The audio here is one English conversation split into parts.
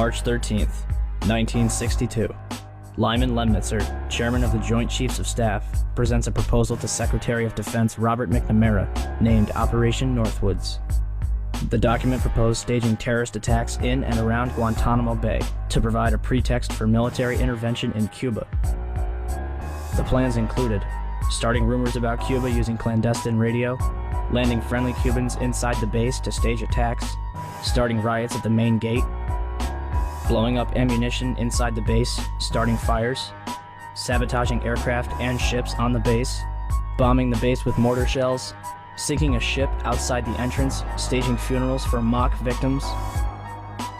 March 13th, 1962. Lyman Lemnitzer, chairman of the Joint Chiefs of Staff, presents a proposal to Secretary of Defense Robert McNamara, named Operation Northwoods. The document proposed staging terrorist attacks in and around Guantanamo Bay to provide a pretext for military intervention in Cuba. The plans included starting rumors about Cuba using clandestine radio, landing friendly Cubans inside the base to stage attacks, starting riots at the main gate, blowing up ammunition inside the base, starting fires, sabotaging aircraft and ships on the base, bombing the base with mortar shells, sinking a ship outside the entrance, staging funerals for mock victims,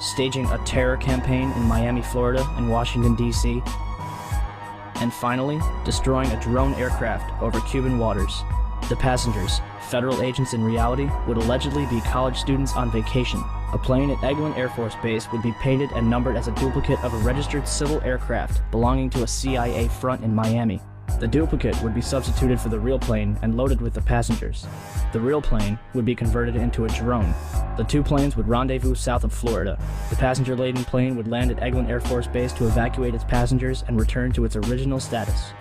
staging a terror campaign in Miami, Florida, and Washington, D.C., and finally, destroying a drone aircraft over Cuban waters. The passengers, federal agents in reality, would allegedly be college students on vacation. A plane at Eglin Air Force Base would be painted and numbered as a duplicate of a registered civil aircraft belonging to a CIA front in Miami. The duplicate would be substituted for the real plane and loaded with the passengers. The real plane would be converted into a drone. The two planes would rendezvous south of Florida. The passenger-laden plane would land at Eglin Air Force Base to evacuate its passengers and return to its original status.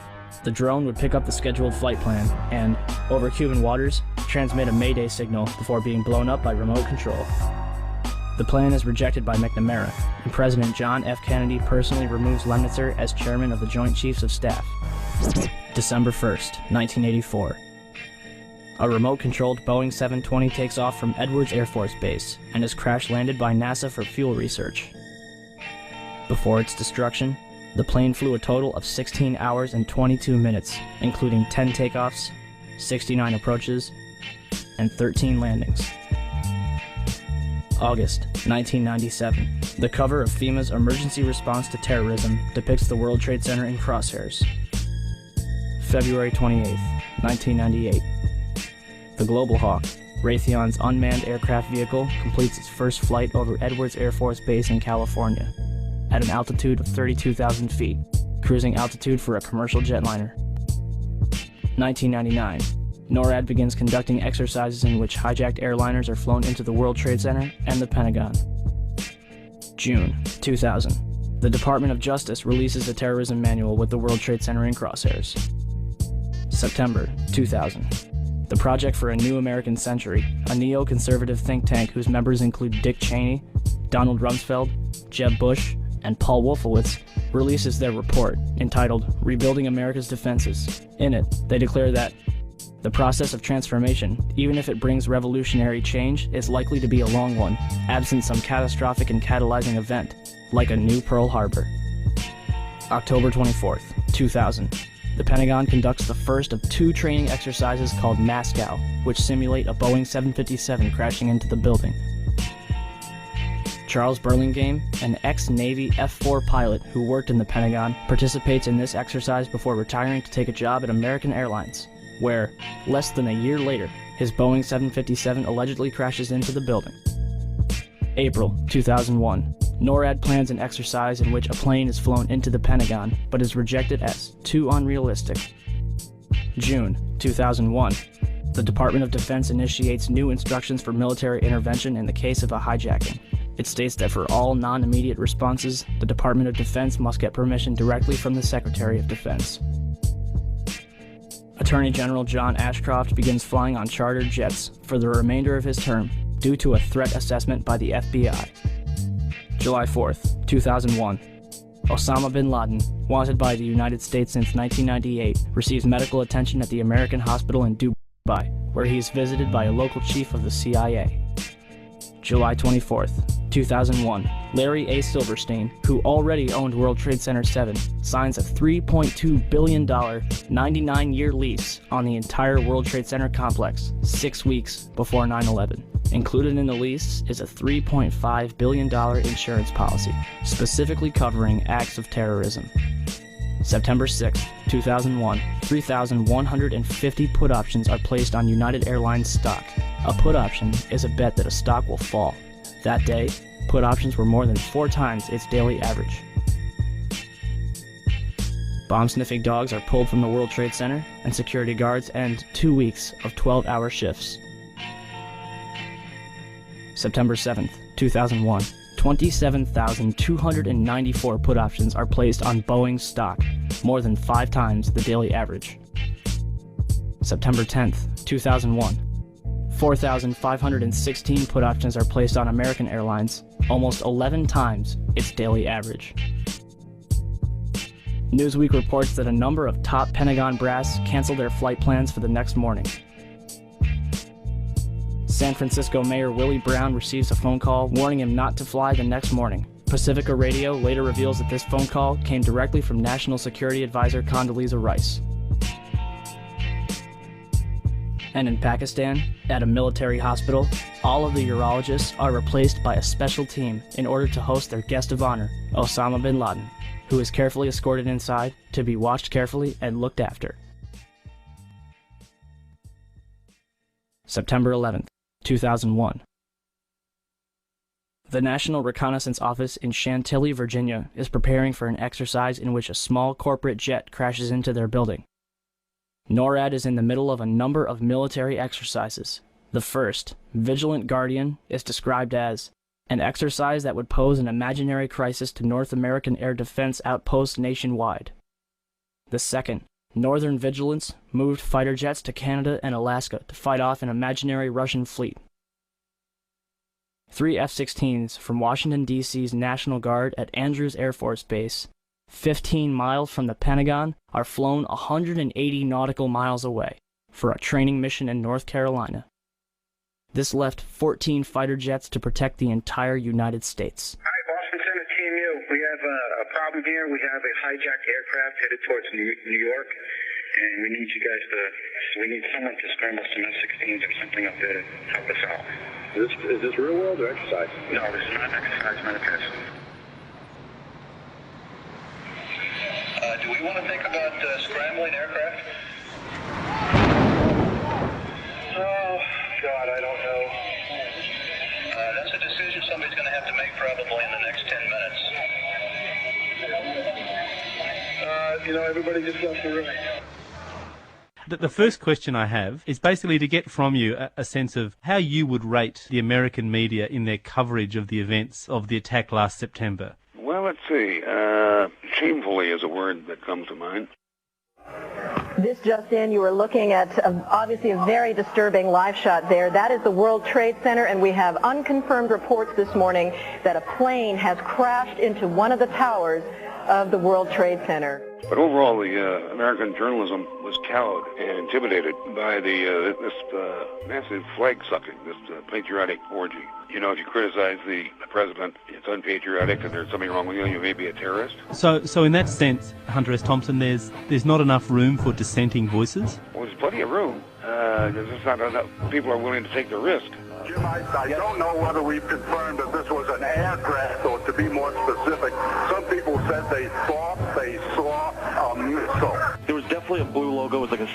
The drone would pick up the scheduled flight plan and, over Cuban waters, transmit a Mayday signal before being blown up by remote control. The plan is rejected by McNamara, and President John F. Kennedy personally removes Lemnitzer as chairman of the Joint Chiefs of Staff. December 1st, 1984. A remote-controlled Boeing 720 takes off from Edwards Air Force Base and is crash-landed by NASA for fuel research. Before its destruction, the plane flew a total of 16 hours and 22 minutes, including 10 takeoffs, 69 approaches, and 13 landings. August 1997. The cover of FEMA's Emergency Response to Terrorism depicts the World Trade Center in crosshairs. February 28, 1998. The Global Hawk, Raytheon's unmanned aircraft vehicle, completes its first flight over Edwards Air Force Base in California, at an altitude of 32,000 feet, cruising altitude for a commercial jetliner. 1999. NORAD begins conducting exercises in which hijacked airliners are flown into the World Trade Center and the Pentagon. June 2000. The Department of Justice releases a terrorism manual with the World Trade Center in crosshairs. September 2000. The Project for a New American Century, a neo-conservative think tank whose members include Dick Cheney, Donald Rumsfeld, Jeb Bush, and Paul Wolfowitz, releases their report, entitled Rebuilding America's Defenses. In it, they declare that the process of transformation, even if it brings revolutionary change, is likely to be a long one, absent some catastrophic and catalyzing event, like a new Pearl Harbor. October 24th, 2000. The Pentagon conducts the first of two training exercises called Moscow, which simulate a Boeing 757 crashing into the building. Charles Burlingame, an ex-Navy F-4 pilot who worked in the Pentagon, participates in this exercise before retiring to take a job at American Airlines, where, less than a year later, his Boeing 757 allegedly crashes into the building. April 2001. NORAD plans an exercise in which a plane is flown into the Pentagon, but is rejected as too unrealistic. June 2001. The Department of Defense initiates new instructions for military intervention in the case of a hijacking. It states that for all non-immediate responses, the Department of Defense must get permission directly from the Secretary of Defense. Attorney General John Ashcroft begins flying on chartered jets for the remainder of his term due to a threat assessment by the FBI. July 4th, 2001. Osama bin Laden, wanted by the United States since 1998, receives medical attention at the American Hospital in Dubai, where he is visited by a local chief of the CIA. July 24th, 2001. Larry A. Silverstein, who already owned World Trade Center 7, signs a $3.2 billion 99-year lease on the entire World Trade Center complex 6 weeks before 9/11. Included in the lease is a $3.5 billion insurance policy, specifically covering acts of terrorism. September 6, 2001, 3,150 put options are placed on United Airlines stock. A put option is a bet that a stock will fall. That day, put options were more than 4 times its daily average. Bomb-sniffing dogs are pulled from the World Trade Center, and security guards end 2 weeks of 12-hour shifts. September 7th, 2001, 27,294 put options are placed on Boeing stock, more than 5 times the daily average. September 10th, 2001. 4,516 put options are placed on American Airlines, almost 11 times its daily average. Newsweek reports that a number of top Pentagon brass canceled their flight plans for the next morning. San Francisco Mayor Willie Brown receives a phone call warning him not to fly the next morning. Pacifica Radio later reveals that this phone call came directly from National Security Advisor Condoleezza Rice. And in Pakistan, at a military hospital, all of the urologists are replaced by a special team in order to host their guest of honor, Osama bin Laden, who is carefully escorted inside to be watched carefully and looked after. September 11th, 2001. The National Reconnaissance Office in Chantilly, Virginia, is preparing for an exercise in which a small corporate jet crashes into their building. NORAD is in the middle of a number of military exercises. The first, Vigilant Guardian, is described as an exercise that would pose an imaginary crisis to North American air defense outposts nationwide. The second, Northern Vigilance, moved fighter jets to Canada and Alaska to fight off an imaginary Russian fleet. 3 F-16s from Washington, D.C.'s National Guard at Andrews Air Force Base, 15 miles from the Pentagon, are flown 180 nautical miles away for a training mission in North Carolina. This left 14 fighter jets to protect the entire United States. Hi, Boston Center, Team U. We have a problem here. We have a hijacked aircraft headed towards New York, and we need you guys we need someone to scramble some F-16s or something up there to help us out. Is this real world or exercise? No, this is not an exercise, not a test. Do we want to think about scrambling aircraft? Oh, God, I don't know. That's a decision somebody's going to have to make probably in the next 10 minutes. Everybody just left the room. The first question I have is basically to get from you a sense of how you would rate the American media in their coverage of the events of the attack last September. Well, let's see. Shamefully is a word that comes to mind. This just in, you were looking at obviously a very disturbing live shot there. That is the World Trade Center, and we have unconfirmed reports this morning that a plane has crashed into one of the towers of the World Trade Center. But overall, the American journalism was cowed and intimidated by this massive flag-sucking, this patriotic orgy. You know, if you criticize the president, it's unpatriotic and there's something wrong with you, you may be a terrorist. So in that sense, Hunter S. Thompson, there's not enough room for dissenting voices? Well, there's plenty of room. There's just not enough people are willing to take the risk. Jim, I don't know whether we've confirmed that this was an aircraft, or to be more specific, some people said they thought they saw a missile. There was definitely a blue logo. It was like a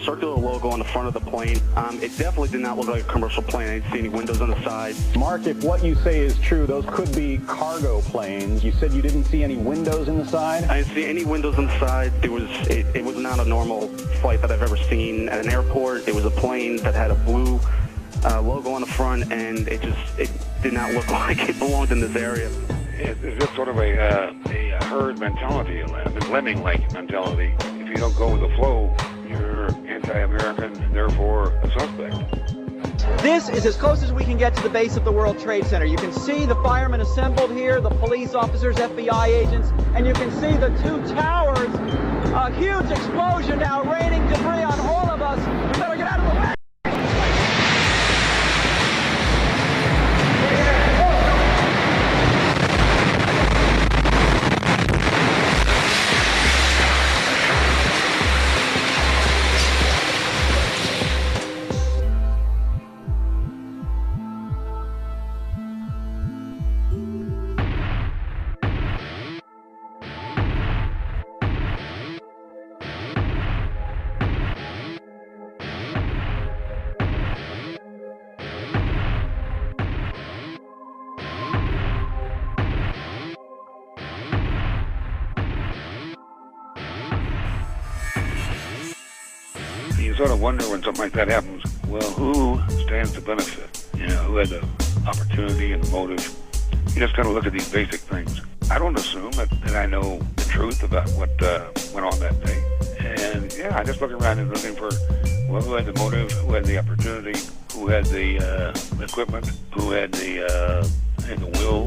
circular logo on the front of the plane. It definitely did not look like a commercial plane. I didn't see any windows on the side. Mark, if what you say is true, those could be cargo planes. You said you didn't see any windows in the side? I didn't see any windows on the side. It was not a normal flight that I've ever seen at an airport. It was a plane that had a blue logo on the front, and it did not look like it belonged in this area. It's just sort of a herd mentality, a lemming-like mentality. If you don't go with the flow, you're anti-American, therefore a suspect. This is as close as we can get to the base of the World Trade Center. You can see the firemen assembled here, the police officers, FBI agents, and you can see the 2 towers. A huge explosion now, raining debris on all of us. We better get out of the way. You sort of wonder when something like that happens, well, who stands to benefit? You know, who had the opportunity and the motive You just got to look at these basic things. I don't assume that I know the truth about what went on that day. And yeah, I just look around and looking for who had the motive, who had the opportunity, who had the equipment, who had the will.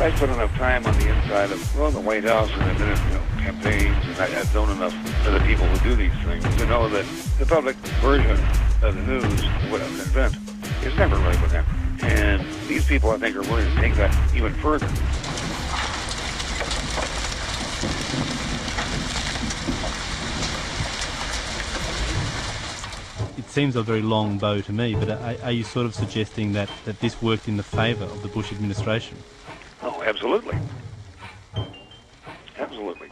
I spent enough time on the inside of, well, the White House and I've been in campaigns, and I've known enough of the people who do these things to know that the public version of the news, what an event, is never really what happened. And these people, I think, are willing to take that even further. It seems a very long bow to me, but are you sort of suggesting that this worked in the favour of the Bush administration? Oh, absolutely. Absolutely.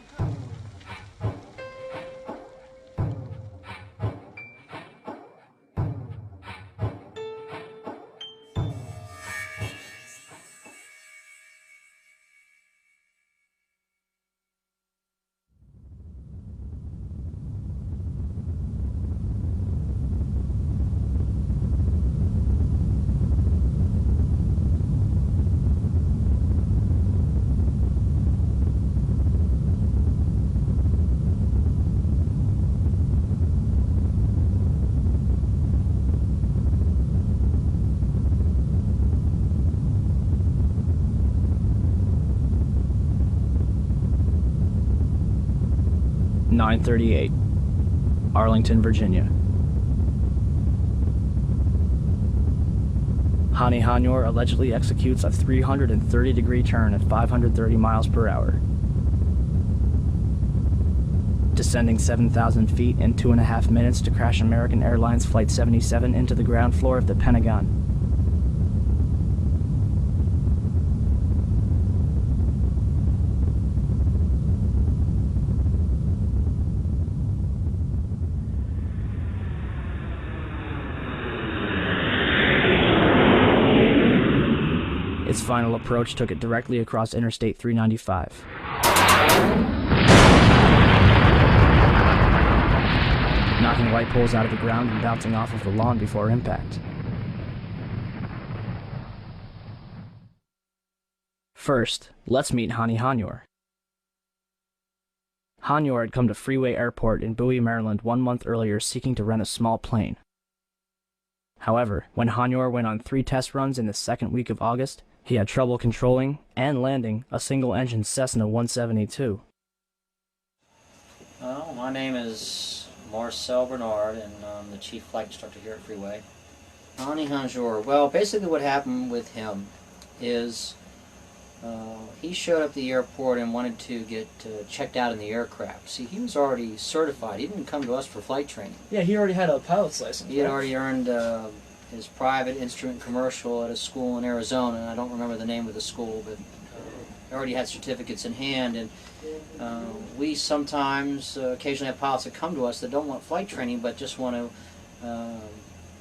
(9:38), Arlington, Virginia. Hani Hanyour allegedly executes a 330-degree turn at 530 miles per hour, descending 7,000 feet in 2.5 minutes to crash American Airlines Flight 77 into the ground floor of the Pentagon. Its final approach took it directly across Interstate 395. Knocking light poles out of the ground and bouncing off of the lawn before impact. First, let's meet Hani Hanyour. Hanyour had come to Freeway Airport in Bowie, Maryland 1 month earlier seeking to rent a small plane. However, when Hanyour went on 3 test runs in the second week of August, he had trouble controlling and landing a single-engine Cessna 172. Well, my name is Marcel Bernard, and I'm the chief flight instructor here at Freeway. Hani Hanyour, well, basically what happened with him is he showed up at the airport and wanted to get checked out in the aircraft. See, he was already certified. He didn't come to us for flight training. Yeah, he already had a pilot's license. He had already earned his private instrument commercial at a school in Arizona, and I don't remember the name of the school, but already had certificates in hand. And we sometimes occasionally have pilots that come to us that don't want flight training but just want to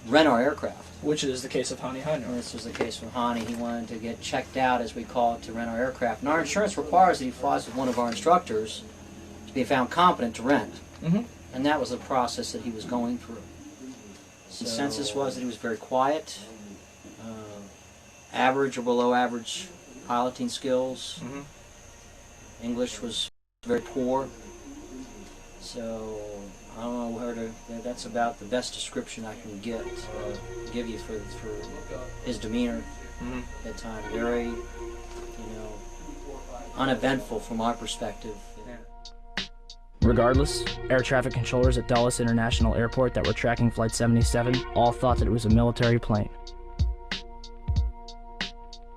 rent our aircraft. Which is the case of Hani Hanyour. This was the case with Hani. He wanted to get checked out, as we call it, to rent our aircraft. And our insurance requires that he flies with one of our instructors to be found competent to rent. Mm-hmm. And that was the process that he was going through. The consensus was that he was very quiet, average or below average piloting skills. Mm-hmm. English was very poor. So I don't know where to. That's about the best description I can give you for his demeanor at the time. Very, uneventful from our perspective. Regardless, air traffic controllers at Dulles International Airport that were tracking Flight 77 all thought that it was a military plane.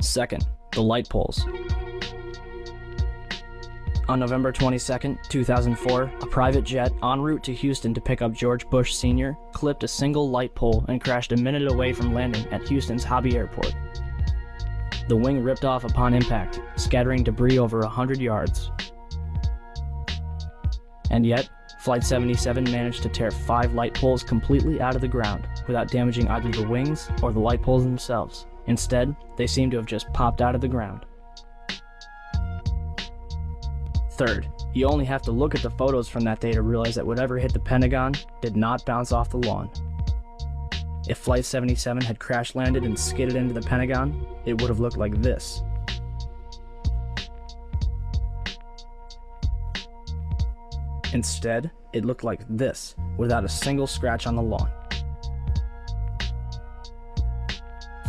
Second, the light poles. On November 22, 2004, a private jet en route to Houston to pick up George Bush Sr. clipped a single light pole and crashed a minute away from landing at Houston's Hobby Airport. The wing ripped off upon impact, scattering debris over 100 yards. And yet, Flight 77 managed to tear 5 light poles completely out of the ground without damaging either the wings or the light poles themselves. Instead, they seem to have just popped out of the ground. Third, you only have to look at the photos from that day to realize that whatever hit the Pentagon did not bounce off the lawn. If Flight 77 had crash landed and skidded into the Pentagon, it would have looked like this. Instead, it looked like this, without a single scratch on the lawn.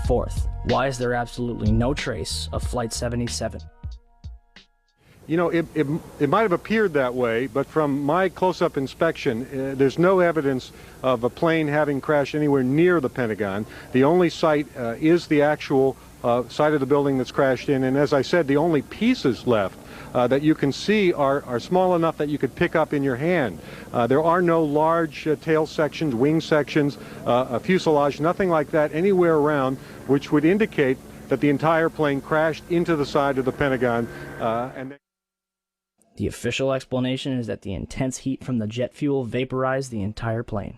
Fourth, why is there absolutely no trace of Flight 77? You know, it might have appeared that way, but from my close-up inspection, there's no evidence of a plane having crashed anywhere near the Pentagon. The only site is the actual site of the building that's crashed in, and as I said, the only pieces left that you can see are small enough that you could pick up in your hand. There are no large tail sections, wing sections, a fuselage, nothing like that anywhere around, which would indicate that the entire plane crashed into the side of the Pentagon. The official explanation is that the intense heat from the jet fuel vaporized the entire plane.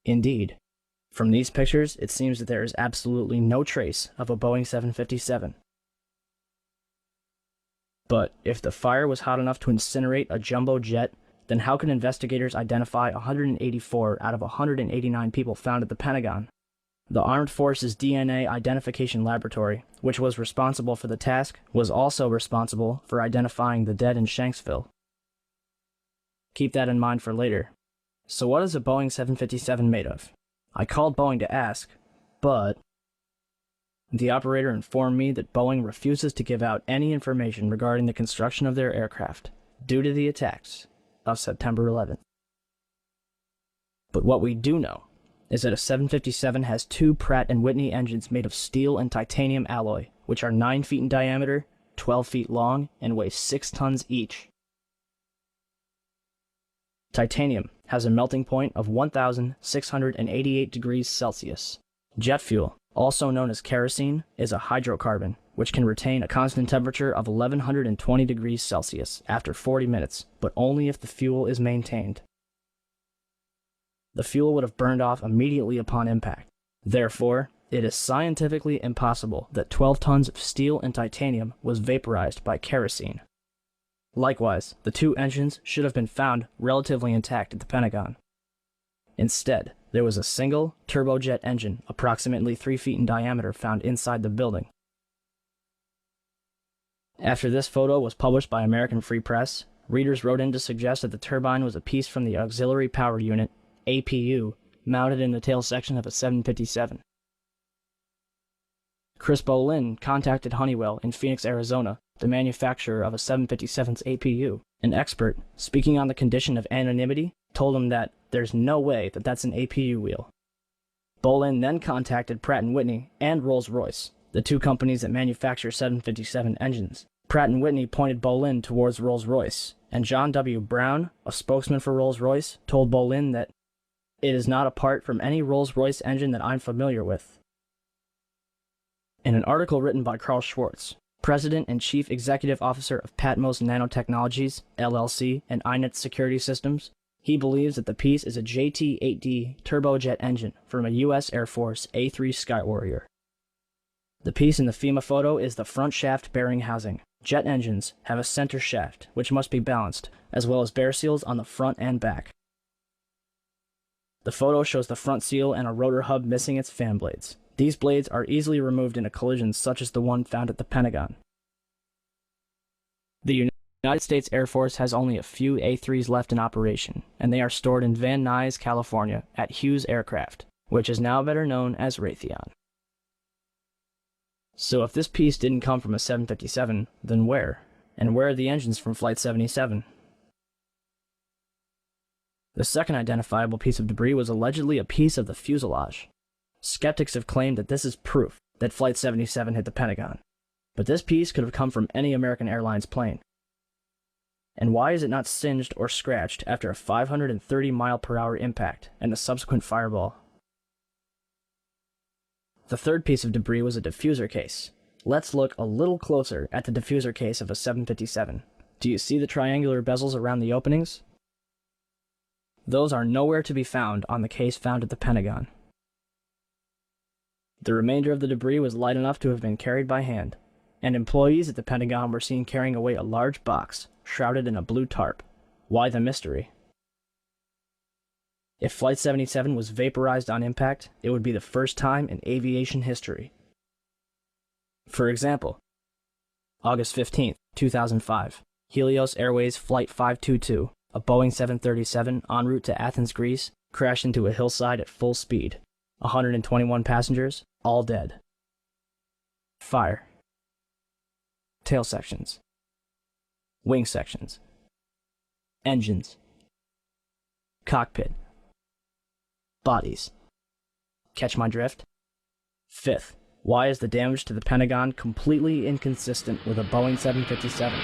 Indeed, from these pictures, it seems that there is absolutely no trace of a Boeing 757. But if the fire was hot enough to incinerate a jumbo jet, then how can investigators identify 184 out of 189 people found at the Pentagon? The Armed Forces DNA Identification Laboratory, which was responsible for the task, was also responsible for identifying the dead in Shanksville. Keep that in mind for later. So what is a Boeing 757 made of? I called Boeing to ask, but the operator informed me that Boeing refuses to give out any information regarding the construction of their aircraft due to the attacks of September 11th. But what we do know is that a 757 has 2 Pratt & Whitney engines made of steel and titanium alloy, which are 9 feet in diameter, 12 feet long, and weigh 6 tons each. Titanium has a melting point of 1,688 degrees Celsius. Jet fuel, also known as kerosene, is a hydrocarbon, which can retain a constant temperature of 1,120 degrees Celsius after 40 minutes, but only if the fuel is maintained. The fuel would have burned off immediately upon impact. Therefore, it is scientifically impossible that 12 tons of steel and titanium was vaporized by kerosene. Likewise, the 2 engines should have been found relatively intact at the Pentagon. Instead, there was a single turbojet engine approximately 3 feet in diameter found inside the building. After this photo was published by American Free Press, readers wrote in to suggest that the turbine was a piece from the Auxiliary Power Unit, APU, mounted in the tail section of a 757. Chris Boleyn contacted Honeywell in Phoenix, Arizona, the manufacturer of a 757's APU. An expert, speaking on the condition of anonymity, told him that there's no way that that's an APU wheel. Boleyn then contacted Pratt & Whitney and Rolls-Royce, the 2 companies that manufacture 757 engines. Pratt & Whitney pointed Boleyn towards Rolls-Royce, and John W. Brown, a spokesman for Rolls-Royce, told Boleyn that it is not a part from any Rolls-Royce engine that I'm familiar with. In an article written by Carl Schwartz, President and Chief Executive Officer of Patmos Nanotechnologies, LLC, and iNet Security Systems, he believes that the piece is a JT-8D turbojet engine from a U.S. Air Force A-3 Skywarrior. The piece in the FEMA photo is the front shaft bearing housing. Jet engines have a center shaft, which must be balanced, as well as bear seals on the front and back. The photo shows the front seal and a rotor hub missing its fan blades. These blades are easily removed in a collision such as the one found at the Pentagon. The United States Air Force has only a few A-3s left in operation, and they are stored in Van Nuys, California, at Hughes Aircraft, which is now better known as Raytheon. So if this piece didn't come from a 757, then where? And where are the engines from Flight 77? The second identifiable piece of debris was allegedly a piece of the fuselage. Skeptics have claimed that this is proof that Flight 77 hit the Pentagon. But this piece could have come from any American Airlines plane. And why is it not singed or scratched after a 530 mile/hour impact and the subsequent fireball? The third piece of debris was a diffuser case. Let's look a little closer at the diffuser case of a 757. Do you see the triangular bezels around the openings? Those are nowhere to be found on the case found at the Pentagon. The remainder of the debris was light enough to have been carried by hand, and employees at the Pentagon were seen carrying away a large box shrouded in a blue tarp. Why the mystery? If Flight 77 was vaporized on impact, it would be the first time in aviation history. For example, August 15, 2005, Helios Airways Flight 522, a Boeing 737 en route to Athens, Greece, crashed into a hillside at full speed. 121 passengers, all dead. Fire. Tail sections. Wing sections. Engines. Cockpit. Bodies. Catch my drift? Fifth, why is the damage to the Pentagon completely inconsistent with a Boeing 757?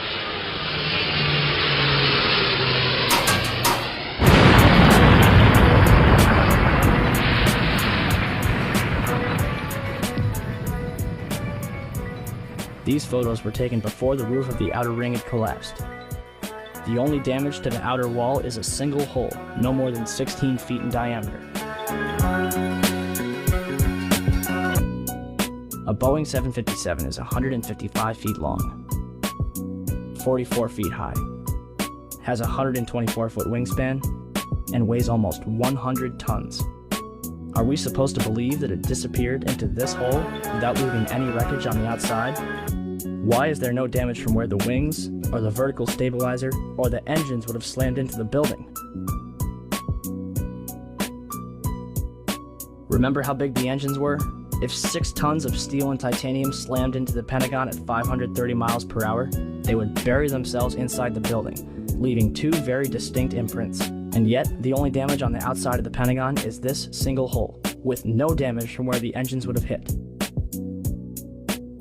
These photos were taken before the roof of the outer ring had collapsed. The only damage to the outer wall is a single hole, no more than 16 feet in diameter. A Boeing 757 is 155 feet long, 44 feet high, has a 124-foot wingspan, and weighs almost 100 tons. Are we supposed to believe that it disappeared into this hole without leaving any wreckage on the outside? Why is there no damage from where the wings, or the vertical stabilizer, or the engines would have slammed into the building? Remember how big the engines were? If 6 tons of steel and titanium slammed into the Pentagon at 530 miles per hour, they would bury themselves inside the building, leaving 2 very distinct imprints. And yet, the only damage on the outside of the Pentagon is this single hole, with no damage from where the engines would have hit.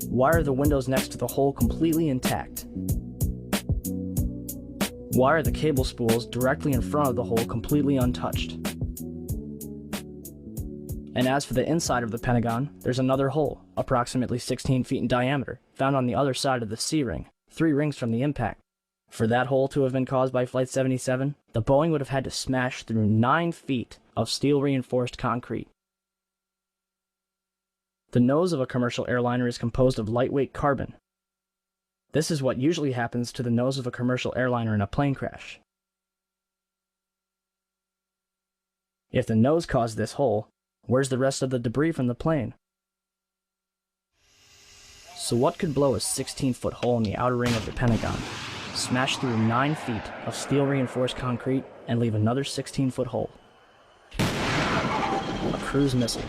Why are the windows next to the hole completely intact? Why are the cable spools directly in front of the hole completely untouched? And as for the inside of the Pentagon, there's another hole, approximately 16 feet in diameter, found on the other side of the C-ring, 3 rings from the impact. For that hole to have been caused by Flight 77, the Boeing would have had to smash through 9 feet of steel-reinforced concrete. The nose of a commercial airliner is composed of lightweight carbon. This is what usually happens to the nose of a commercial airliner in a plane crash. If the nose caused this hole, where's the rest of the debris from the plane? So what could blow a 16-foot hole in the outer ring of the Pentagon, smash through 9 feet of steel-reinforced concrete, and leave another 16-foot hole? A cruise missile.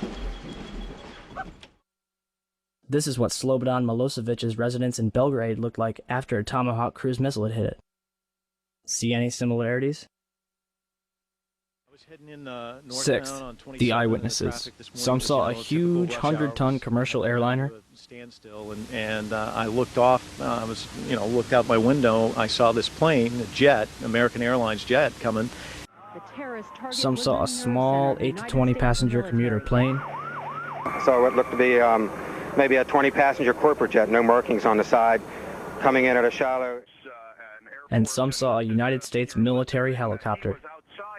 This is what Slobodan Milosevic's residence in Belgrade looked like after a Tomahawk cruise missile had hit it. See any similarities? Sixth, the eyewitnesses. Some saw a huge 100-ton commercial airliner. Standstill, and I looked off. I was, looked out my window. I saw this plane, a jet, American Airlines jet, coming. Some saw a small 8 to 20 passenger commuter plane. So what looked to be maybe a 20-passenger corporate jet, no markings on the side, coming in at a shallow. And some saw a United States military helicopter.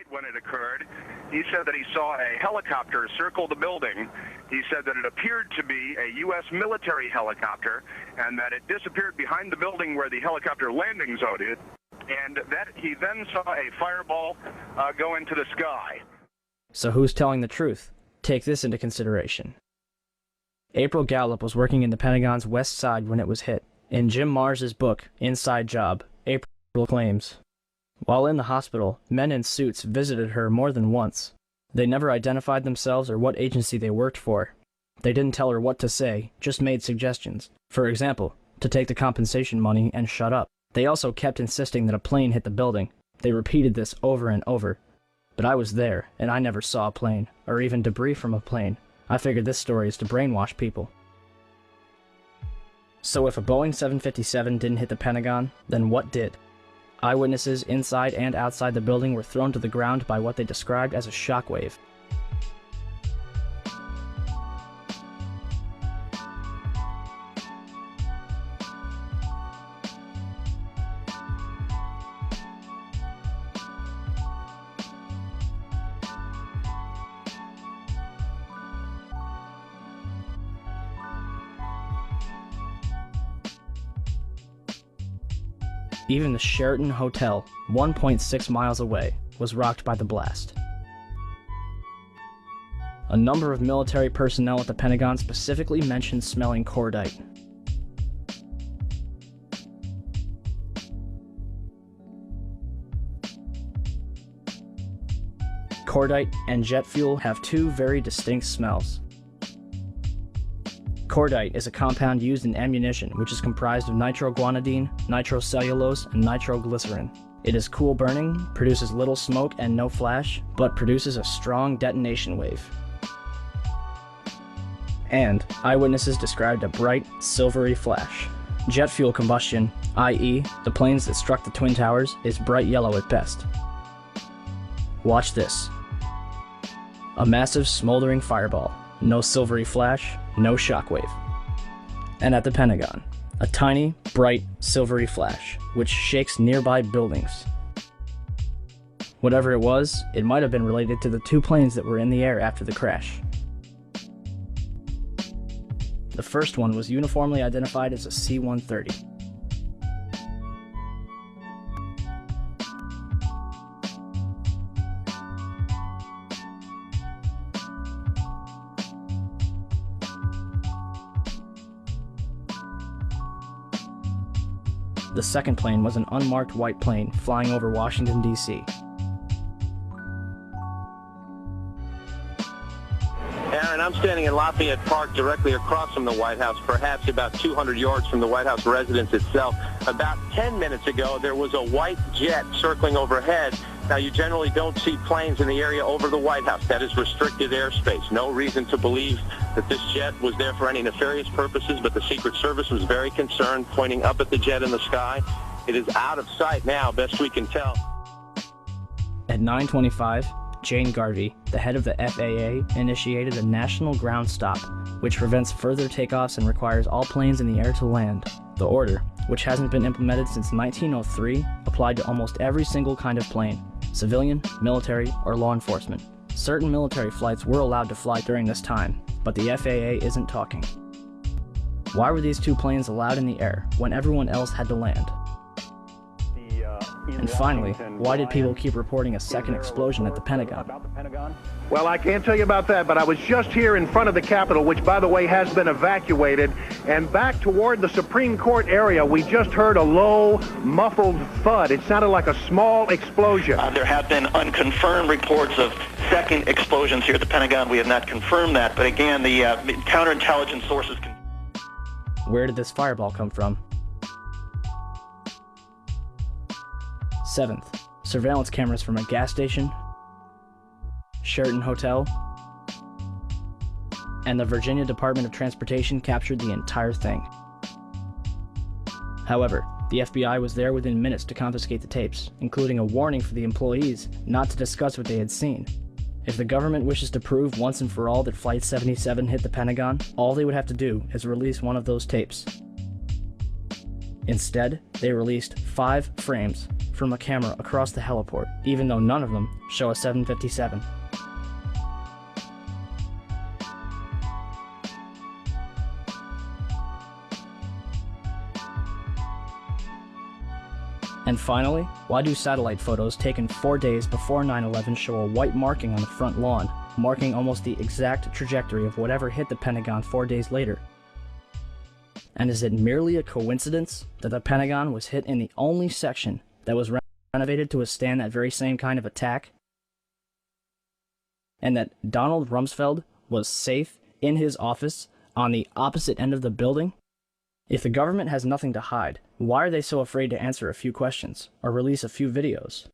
When it occurred, he said that he saw a helicopter circle the building. He said that it appeared to be a U.S. military helicopter and that it disappeared behind the building where the helicopter landing zone is, and that he then saw a fireball go into the sky. So who's telling the truth? Take this into consideration. April Gallup was working in the Pentagon's west side when it was hit. In Jim Mars's book, Inside Job, April claims, while in the hospital, men in suits visited her more than once. They never identified themselves or what agency they worked for. They didn't tell her what to say, just made suggestions. For example, to take the compensation money and shut up. They also kept insisting that a plane hit the building. They repeated this over and over. But I was there, and I never saw a plane, or even debris from a plane. I figured this story is to brainwash people. So if a Boeing 757 didn't hit the Pentagon, then what did? Eyewitnesses inside and outside the building were thrown to the ground by what they described as a shockwave. Even the Sheraton Hotel, 1.6 miles away, was rocked by the blast. A number of military personnel at the Pentagon specifically mentioned smelling cordite. Cordite and jet fuel have two very distinct smells. Cordite is a compound used in ammunition which is comprised of nitroguanidine, nitrocellulose, and nitroglycerin. It is cool burning, produces little smoke and no flash, but produces a strong detonation wave. And eyewitnesses described a bright, silvery flash. Jet fuel combustion, i.e., the planes that struck the Twin Towers, is bright yellow at best. Watch this. A massive smoldering fireball. No silvery flash, no shockwave. And at the Pentagon, a tiny, bright, silvery flash, which shakes nearby buildings. Whatever it was, it might have been related to the two planes that were in the air after the crash. The first one was uniformly identified as a C-130. The second plane was an unmarked white plane flying over Washington, D.C. Aaron, I'm standing in Lafayette Park directly across from the White House, perhaps about 200 yards from the White House residence itself. About 10 minutes ago, there was a white jet circling overhead. Now, you generally don't see planes in the area over the White House. That is restricted airspace. No reason to believe that this jet was there for any nefarious purposes, but the Secret Service was very concerned, pointing up at the jet in the sky. It is out of sight now, best we can tell. At 9:25, Jane Garvey, the head of the FAA, initiated a national ground stop, which prevents further takeoffs and requires all planes in the air to land. The order, which hasn't been implemented since 1903, applied to almost every single kind of plane, civilian, military, or law enforcement. Certain military flights were allowed to fly during this time, but the FAA isn't talking. Why were these two planes allowed in the air when everyone else had to land? And finally, why did people keep reporting a second explosion at the Pentagon? Well, I can't tell you about that, but I was just here in front of the Capitol, which, by the way, has been evacuated, and back toward the Supreme Court area, we just heard a low, muffled thud. It sounded like a small explosion. There have been unconfirmed reports of second explosions here at the Pentagon. We have not confirmed that, but again, the counterintelligence sources can... Where did this fireball come from? 7th, surveillance cameras from a gas station, Sheraton Hotel, and the Virginia Department of Transportation captured the entire thing. However, the FBI was there within minutes to confiscate the tapes, including a warning for the employees not to discuss what they had seen. If the government wishes to prove once and for all that Flight 77 hit the Pentagon, all they would have to do is release one of those tapes. Instead, they released 5 frames from a camera across the heliport, even though none of them show a 757. And finally, why do satellite photos taken 4 days before 9/11 show a white marking on the front lawn, marking almost the exact trajectory of whatever hit the Pentagon 4 days later? And is it merely a coincidence that the Pentagon was hit in the only section that was renovated to withstand that very same kind of attack? And that Donald Rumsfeld was safe in his office on the opposite end of the building? If the government has nothing to hide, why are they so afraid to answer a few questions or release a few videos?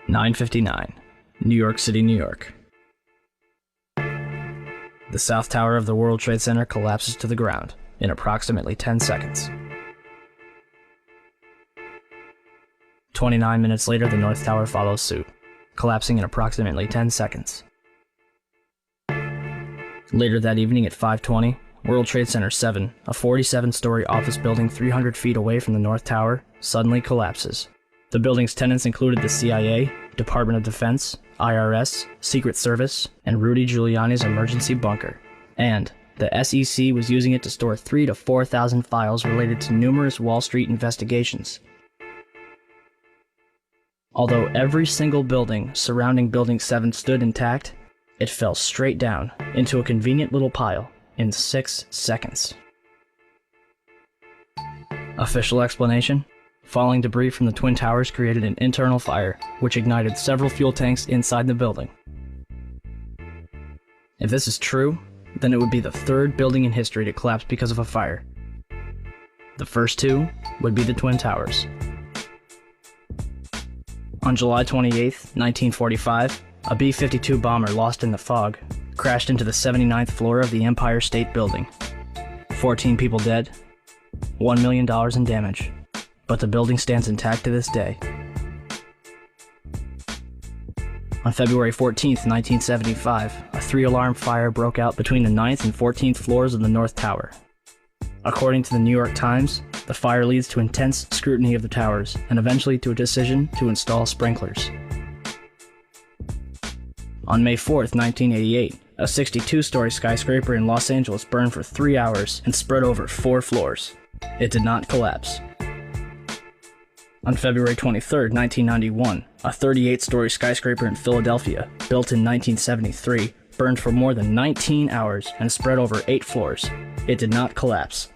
(9:59), New York City, New York. The South Tower of the World Trade Center collapses to the ground in approximately 10 seconds. 29 minutes later, the North Tower follows suit. collapsing in approximately 10 seconds. Later that evening at 5:20, World Trade Center 7, a 47-story office building 300 feet away from the North Tower, suddenly collapses. The building's tenants included the CIA, Department of Defense, IRS, Secret Service, and Rudy Giuliani's emergency bunker. And the SEC was using it to store 3,000 to 4,000 files related to numerous Wall Street investigations. Although every single building surrounding Building 7 stood intact, it fell straight down into a convenient little pile in 6 seconds. Official explanation? Falling debris from the Twin Towers created an internal fire, which ignited several fuel tanks inside the building. If this is true, then it would be the third building in history to collapse because of a fire. The first two would be the Twin Towers. On July 28, 1945, a B-52 bomber lost in the fog crashed into the 79th floor of the Empire State Building. 14 people dead, $1 million in damage, but the building stands intact to this day. On February 14, 1975, a 3-alarm fire broke out between the 9th and 14th floors of the North Tower. According to the New York Times, the fire leads to intense scrutiny of the towers and eventually to a decision to install sprinklers. On May 4, 1988, a 62-story skyscraper in Los Angeles burned for 3 hours and spread over 4 floors. It did not collapse. On February 23, 1991, a 38-story skyscraper in Philadelphia, built in 1973, burned for more than 19 hours and spread over 8 floors. It did not collapse.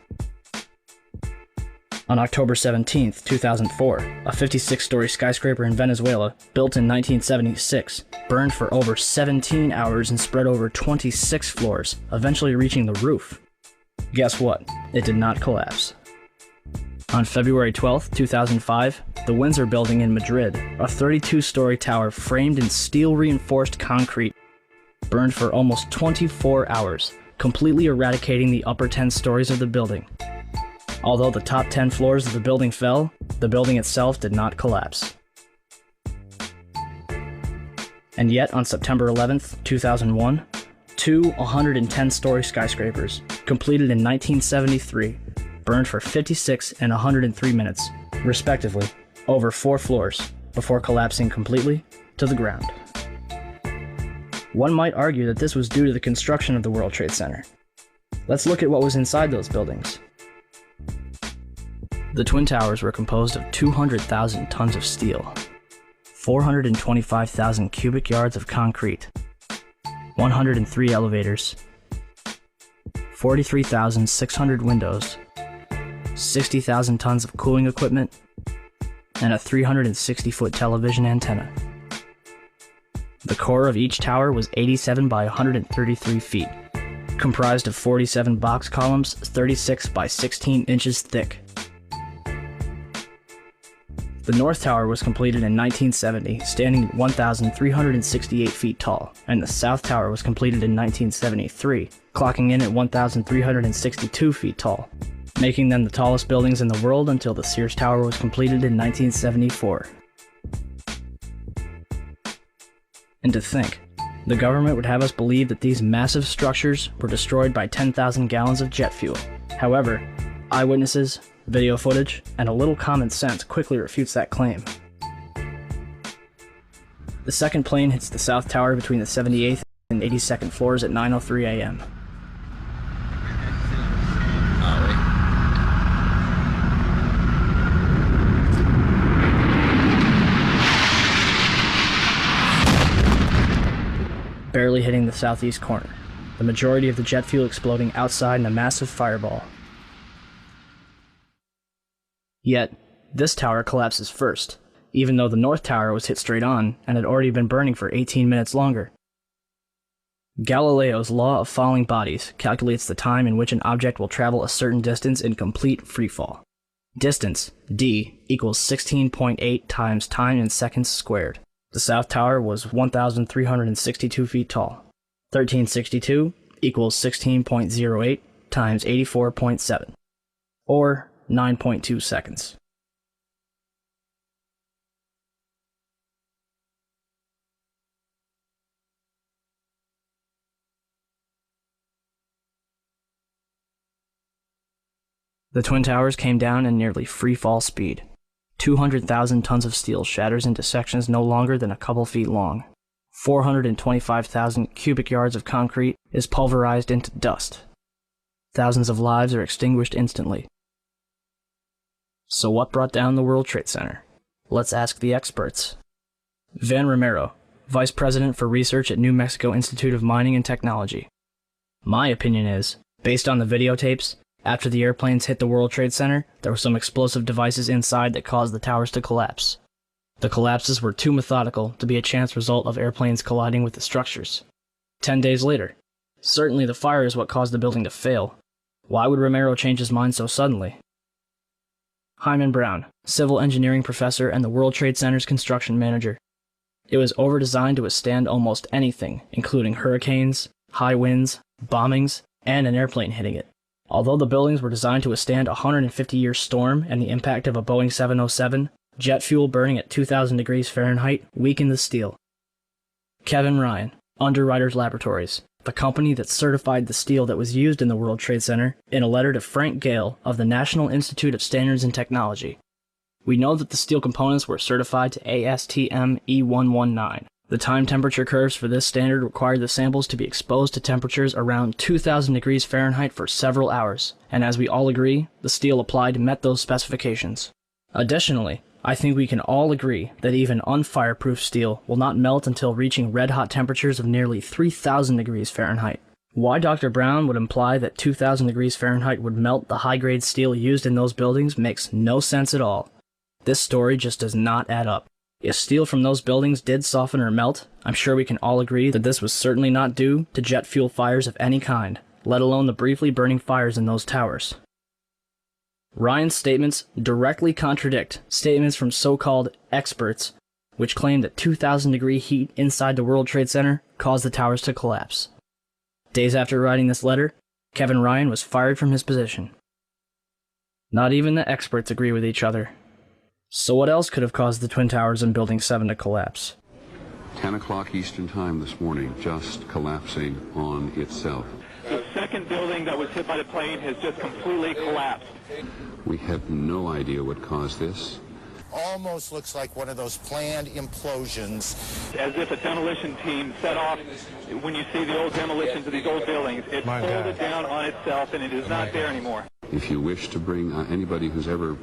On October 17, 2004, a 56-story skyscraper in Venezuela, built in 1976, burned for over 17 hours and spread over 26 floors, eventually reaching the roof. Guess what? It did not collapse. On February 12, 2005, the Windsor Building in Madrid, a 32-story tower framed in steel-reinforced concrete, burned for almost 24 hours, completely eradicating the upper 10 stories of the building. Although the top 10 floors of the building fell, the building itself did not collapse. And yet, on September 11, 2001, two 110-story skyscrapers, completed in 1973, burned for 56 and 103 minutes, respectively, over 4 floors, before collapsing completely to the ground. One might argue that this was due to the construction of the World Trade Center. Let's look at what was inside those buildings. The Twin Towers were composed of 200,000 tons of steel, 425,000 cubic yards of concrete, 103 elevators, 43,600 windows, 60,000 tons of cooling equipment, and a 360-foot television antenna. The core of each tower was 87 by 133 feet, comprised of 47 box columns 36 by 16 inches thick. The North Tower was completed in 1970, standing at 1,368 feet tall, and the South Tower was completed in 1973, clocking in at 1,362 feet tall, making them the tallest buildings in the world until the Sears Tower was completed in 1974. And to think, the government would have us believe that these massive structures were destroyed by 10,000 gallons of jet fuel. However, eyewitnesses, video footage, and a little common sense quickly refutes that claim. The second plane hits the South Tower between the 78th and 82nd floors at 9:03 a.m. Barely hitting the southeast corner, the majority of the jet fuel exploding outside in a massive fireball. Yet, this tower collapses first, even though the North Tower was hit straight on and had already been burning for 18 minutes longer. Galileo's law of falling bodies calculates the time in which an object will travel a certain distance in complete freefall. Distance, d, equals 16.8 times time in seconds squared. The South Tower was 1,362 feet tall. 1362 equals 16.08 times 84.7, or 9.2 seconds. The Twin Towers came down in nearly free fall speed. 200,000 tons of steel shatters into sections no longer than a couple feet long. 425,000 cubic yards of concrete is pulverized into dust. Thousands of lives are extinguished instantly. So what brought down the World Trade Center? Let's ask the experts. Van Romero, Vice President for Research at New Mexico Institute of Mining and Technology. My opinion is, based on the videotapes, after the airplanes hit the World Trade Center, there were some explosive devices inside that caused the towers to collapse. The collapses were too methodical to be a chance result of airplanes colliding with the structures. 10 days later, certainly the fire is what caused the building to fail. Why would Romero change his mind so suddenly? Hyman Brown, civil engineering professor and the World Trade Center's construction manager. It was over-designed to withstand almost anything, including hurricanes, high winds, bombings, and an airplane hitting it. Although the buildings were designed to withstand a 150-year storm and the impact of a Boeing 707, jet fuel burning at 2,000 degrees Fahrenheit weakened the steel. Kevin Ryan, Underwriters Laboratories, the company that certified the steel that was used in the World Trade Center, in a letter to Frank Gale of the National Institute of Standards and Technology. We know that the steel components were certified to ASTM E119. The time temperature curves for this standard required the samples to be exposed to temperatures around 2,000 degrees Fahrenheit for several hours, and as we all agree, the steel applied met those specifications. Additionally, I think we can all agree that even unfireproof steel will not melt until reaching red-hot temperatures of nearly 3,000 degrees Fahrenheit. Why Dr. Brown would imply that 2,000 degrees Fahrenheit would melt the high-grade steel used in those buildings makes no sense at all. This story just does not add up. If steel from those buildings did soften or melt, I'm sure we can all agree that this was certainly not due to jet fuel fires of any kind, let alone the briefly burning fires in those towers. Ryan's statements directly contradict statements from so-called experts, which claim that 2,000-degree heat inside the World Trade Center caused the towers to collapse. Days after writing this letter, Kevin Ryan was fired from his position. Not even the experts agree with each other. So what else could have caused the Twin Towers in Building 7 to collapse? 10 o'clock Eastern Time this morning, just collapsing on itself. The second building that was hit by the plane has just completely collapsed. We have no idea what caused this. Almost looks like one of those planned implosions. As if a demolition team set off. When you see the old demolitions of these old buildings, it folded down on itself and it is not there anymore. If you wish to bring anybody who's ever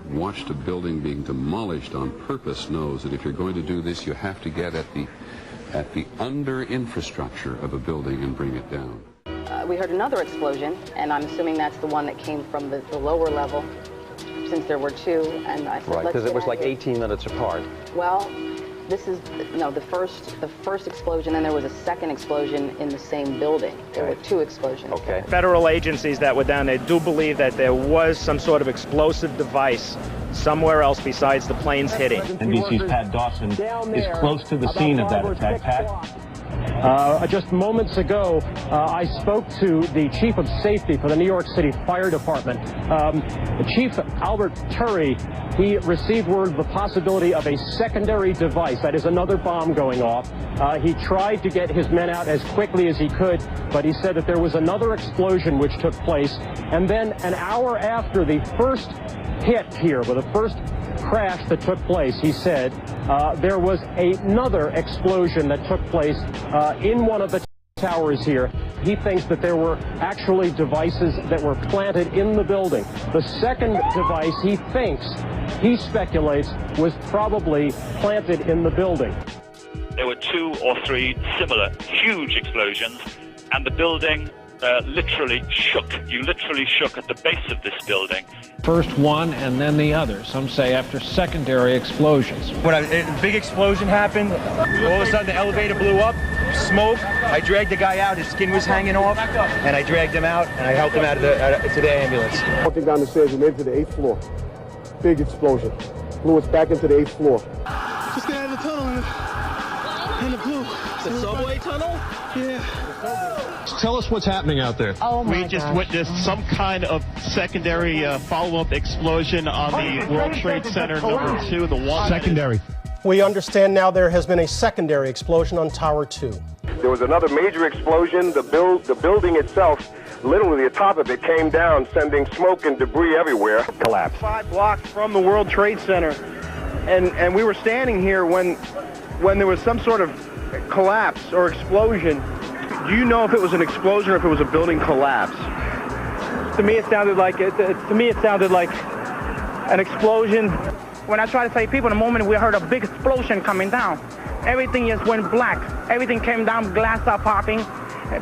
watched a building being demolished on purpose knows that if you're going to do this, you have to get at the under infrastructure of a building and bring it down. We heard another explosion, and I'm assuming that's the one that came from the lower level, since there were two. And I said, right, because it was like 18 minutes apart. Well, this is the first explosion, and there was a second explosion in the same building. There were two explosions. Okay. Federal agencies that were down there do believe that there was some sort of explosive device somewhere else besides the planes hitting. NBC's Pat Dawson is close to the scene of that attack. Pat? Just moments ago, I spoke to the chief of safety for the New York City Fire Department. Chief Albert Turry, he received word of the possibility of a secondary device, that is another bomb going off. He tried to get his men out as quickly as he could, but he said that there was another explosion which took place. And then an hour after the first hit here, with the first crash that took place, he said, there was another explosion that took place in one of the towers here. He thinks that there were actually devices that were planted in the building. The second device, he speculates, was probably planted in the building. There were 2 or 3 similar huge explosions, and the building literally shook. You literally shook at the base of this building. First one and then the other. Some say after secondary explosions. When a big explosion happened, all of a sudden the elevator blew up, smoke. I dragged the guy out. His skin was hanging off, and I dragged him out, and I helped him out to the ambulance. Walking down the stairs, we made it to the 8th floor. Big explosion. Blew us back into the 8th floor. Just got out of the tunnel and it blew. The subway tunnel? Yeah. Tell us what's happening out there. Oh my We just gosh. witnessed some kind of secondary follow-up explosion on the World Trade Center number 2, the one. Secondary. We understand now there has been a secondary explosion on Tower 2. There was another major explosion. The building itself literally the top of it came down, sending smoke and debris everywhere. Collapsed. 5 blocks from the World Trade Center, and we were standing here when there was some sort of collapse or explosion. Do you know if it was an explosion or if it was a building collapse? To me, it sounded like an explosion. When I try to save people, in the moment we heard a big explosion coming down. Everything just went black. Everything came down, glass started popping.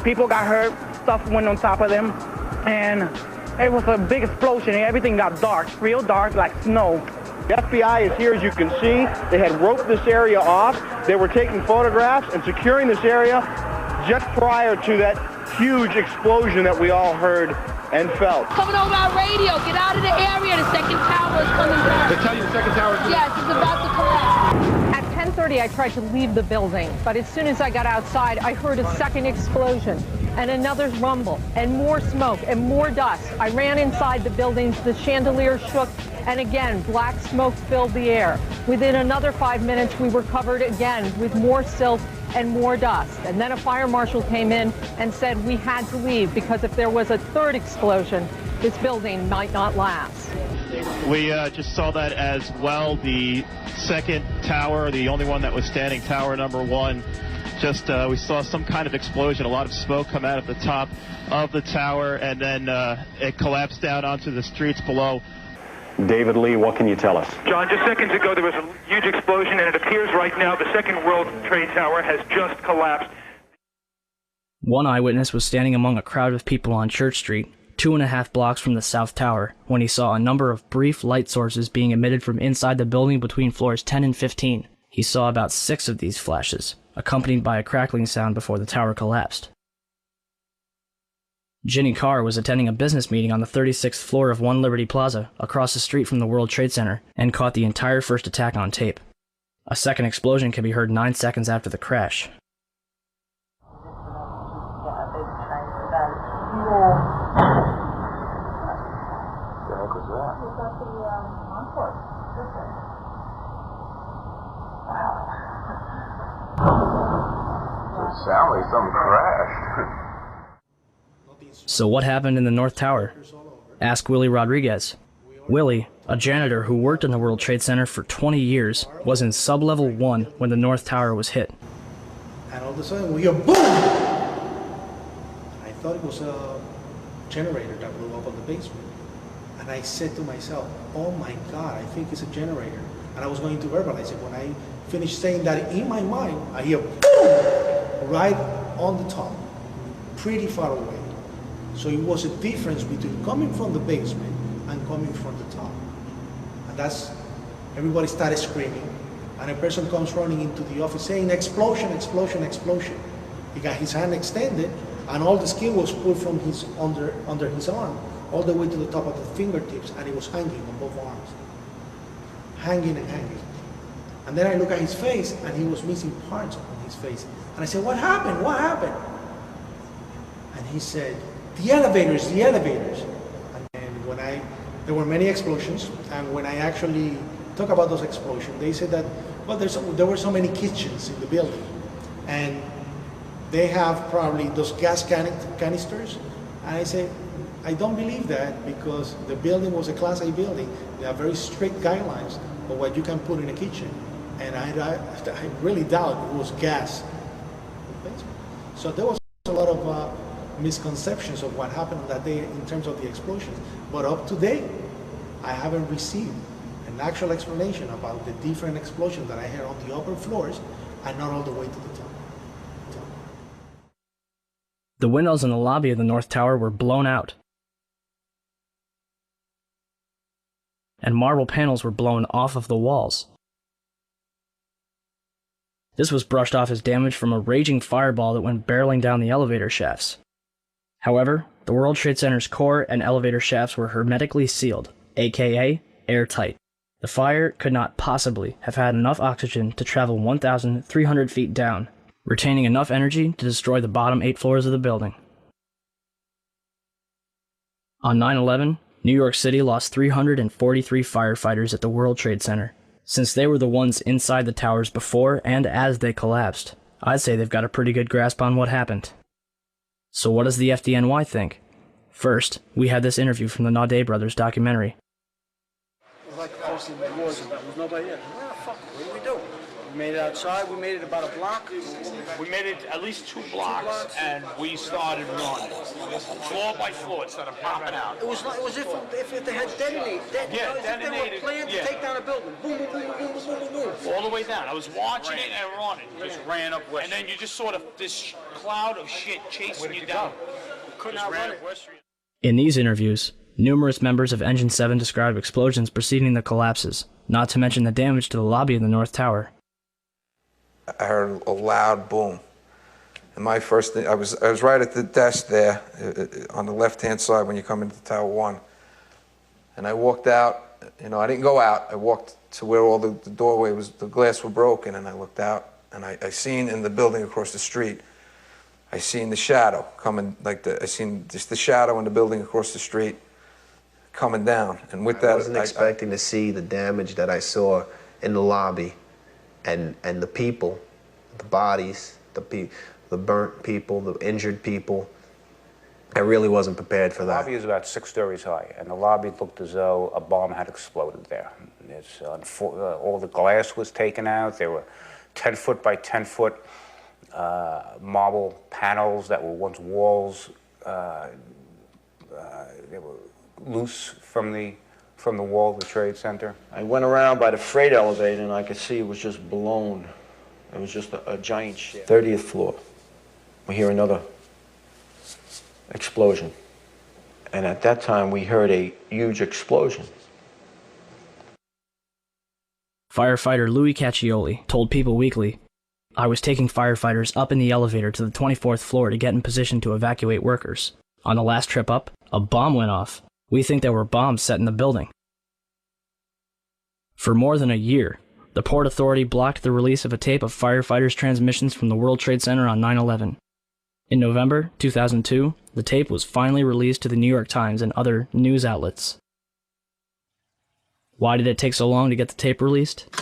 People got hurt, stuff went on top of them. And it was a big explosion. Everything got dark, real dark, like snow. The FBI is here, as you can see. They had roped this area off. They were taking photographs and securing this area just prior to that huge explosion that we all heard and felt. Coming over our radio, get out of the area, the second tower is coming down. They tell you the second tower is Yes, it's about to collapse. At 10:30, I tried to leave the building, but as soon as I got outside, I heard a second explosion and another rumble and more smoke and more dust. I ran inside the buildings, the chandelier shook, and again, black smoke filled the air. Within another 5 minutes, we were covered again with more silt and more dust. And then a fire marshal came in and said we had to leave because if there was a third explosion, this building might not last. We just saw that as well. The second tower, the only one that was standing, tower number 1, we saw some kind of explosion, a lot of smoke come out of the top of the tower, and then it collapsed down onto the streets below. David Lee, what can you tell us? John, just seconds ago there was a huge explosion, and it appears right now the second World Trade Tower has just collapsed. One eyewitness was standing among a crowd of people on Church Street, 2.5 blocks from the South Tower, when he saw a number of brief light sources being emitted from inside the building between floors 10 and 15. He saw about 6 of these flashes, accompanied by a crackling sound before the tower collapsed. Ginny Carr was attending a business meeting on the 36th floor of One Liberty Plaza, across the street from the World Trade Center, and caught the entire first attack on tape. A second explosion can be heard 9 seconds after the crash. It sounded like something crashed. So what happened in the North Tower? Ask Willie Rodriguez. Willie, a janitor who worked in the World Trade Center for 20 years, was in sub-level 1 when the North Tower was hit. And all of a sudden we hear boom! And I thought it was a generator that blew up on the basement. And I said to myself, oh my God, I think it's a generator. And I was going to verbalize it. When I finished saying that in my mind, I hear boom! Right on the top, pretty far away. So it was a difference between coming from the basement and coming from the top. And that's, everybody started screaming. And a person comes running into the office saying, explosion, explosion, explosion. He got his hand extended and all the skin was pulled from his under his arm, all the way to the top of the fingertips, and it was hanging on both arms. Hanging and hanging. And then I look at his face and he was missing parts on his face. And I said, what happened? What happened? And he said, the elevators, the elevators. And when there were many explosions, and when I actually talk about those explosions, they said that, well, there were so many kitchens in the building, and they have probably those gas canisters. And I say, I don't believe that, because the building was a Class A building. There are very strict guidelines of what you can put in a kitchen. And I really doubt it was gas. So there was a lot of misconceptions of what happened that day in terms of the explosions. But up to date, I haven't received an actual explanation about the different explosions that I heard on the upper floors and not all the way to the top. The windows in the lobby of the North Tower were blown out, and marble panels were blown off of the walls. This was brushed off as damage from a raging fireball that went barreling down the elevator shafts. However, the World Trade Center's core and elevator shafts were hermetically sealed, aka airtight. The fire could not possibly have had enough oxygen to travel 1,300 feet down, retaining enough energy to destroy the bottom 8 floors of the building. On 9/11, New York City lost 343 firefighters at the World Trade Center. Since they were the ones inside the towers before and as they collapsed, I'd say they've got a pretty good grasp on what happened. So what does the FDNY think? First, we had this interview from the Naudet brothers documentary. It was like posting the wars, there was nobody there. Where the fuck, what do we do? We made it outside, we made it about a block. We made it at least 2 blocks, and we started running. Floor by floor, instead of popping out. It was if they had detonated. They were planned to take down a building. Boom, boom, boom, boom, boom, boom, boom. All the way down. I was watching it and running. Just ran up West Street. And then you just sort of, this cloud of shit chasing you down. Couldn't outrun it. In these interviews, numerous members of Engine 7 described explosions preceding the collapses, not to mention the damage to the lobby of the North Tower. I heard a loud boom. And my first thing, I was right at the desk there on the left-hand side when you come into Tower 1. And I walked out, I didn't go out. I walked to where all the doorway was, the glass were broken, and I looked out, and I seen in the building across the street, I seen the shadow coming, I seen just the shadow in the building across the street coming down. And with that, I wasn't expecting to see the damage that I saw in the lobby. And the people, the bodies, the burnt people, the injured people, I really wasn't prepared for that. The lobby is about 6 stories high, and the lobby looked as though a bomb had exploded there. All the glass was taken out. There were 10-foot by 10-foot marble panels that were once walls. They were loose from the wall of the Trade Center. I went around by the freight elevator and I could see it was just blown. It was just a giant shit. 30th floor. We hear another explosion. And at that time we heard a huge explosion. Firefighter Louis Caccioli told People Weekly, "I was taking firefighters up in the elevator to the 24th floor to get in position to evacuate workers. On the last trip up, a bomb went off. We think there were bombs set in the building." For more than a year, the Port Authority blocked the release of a tape of firefighters' transmissions from the World Trade Center on 9/11. In November 2002, the tape was finally released to the New York Times and other news outlets. Why did it take so long to get the tape released? I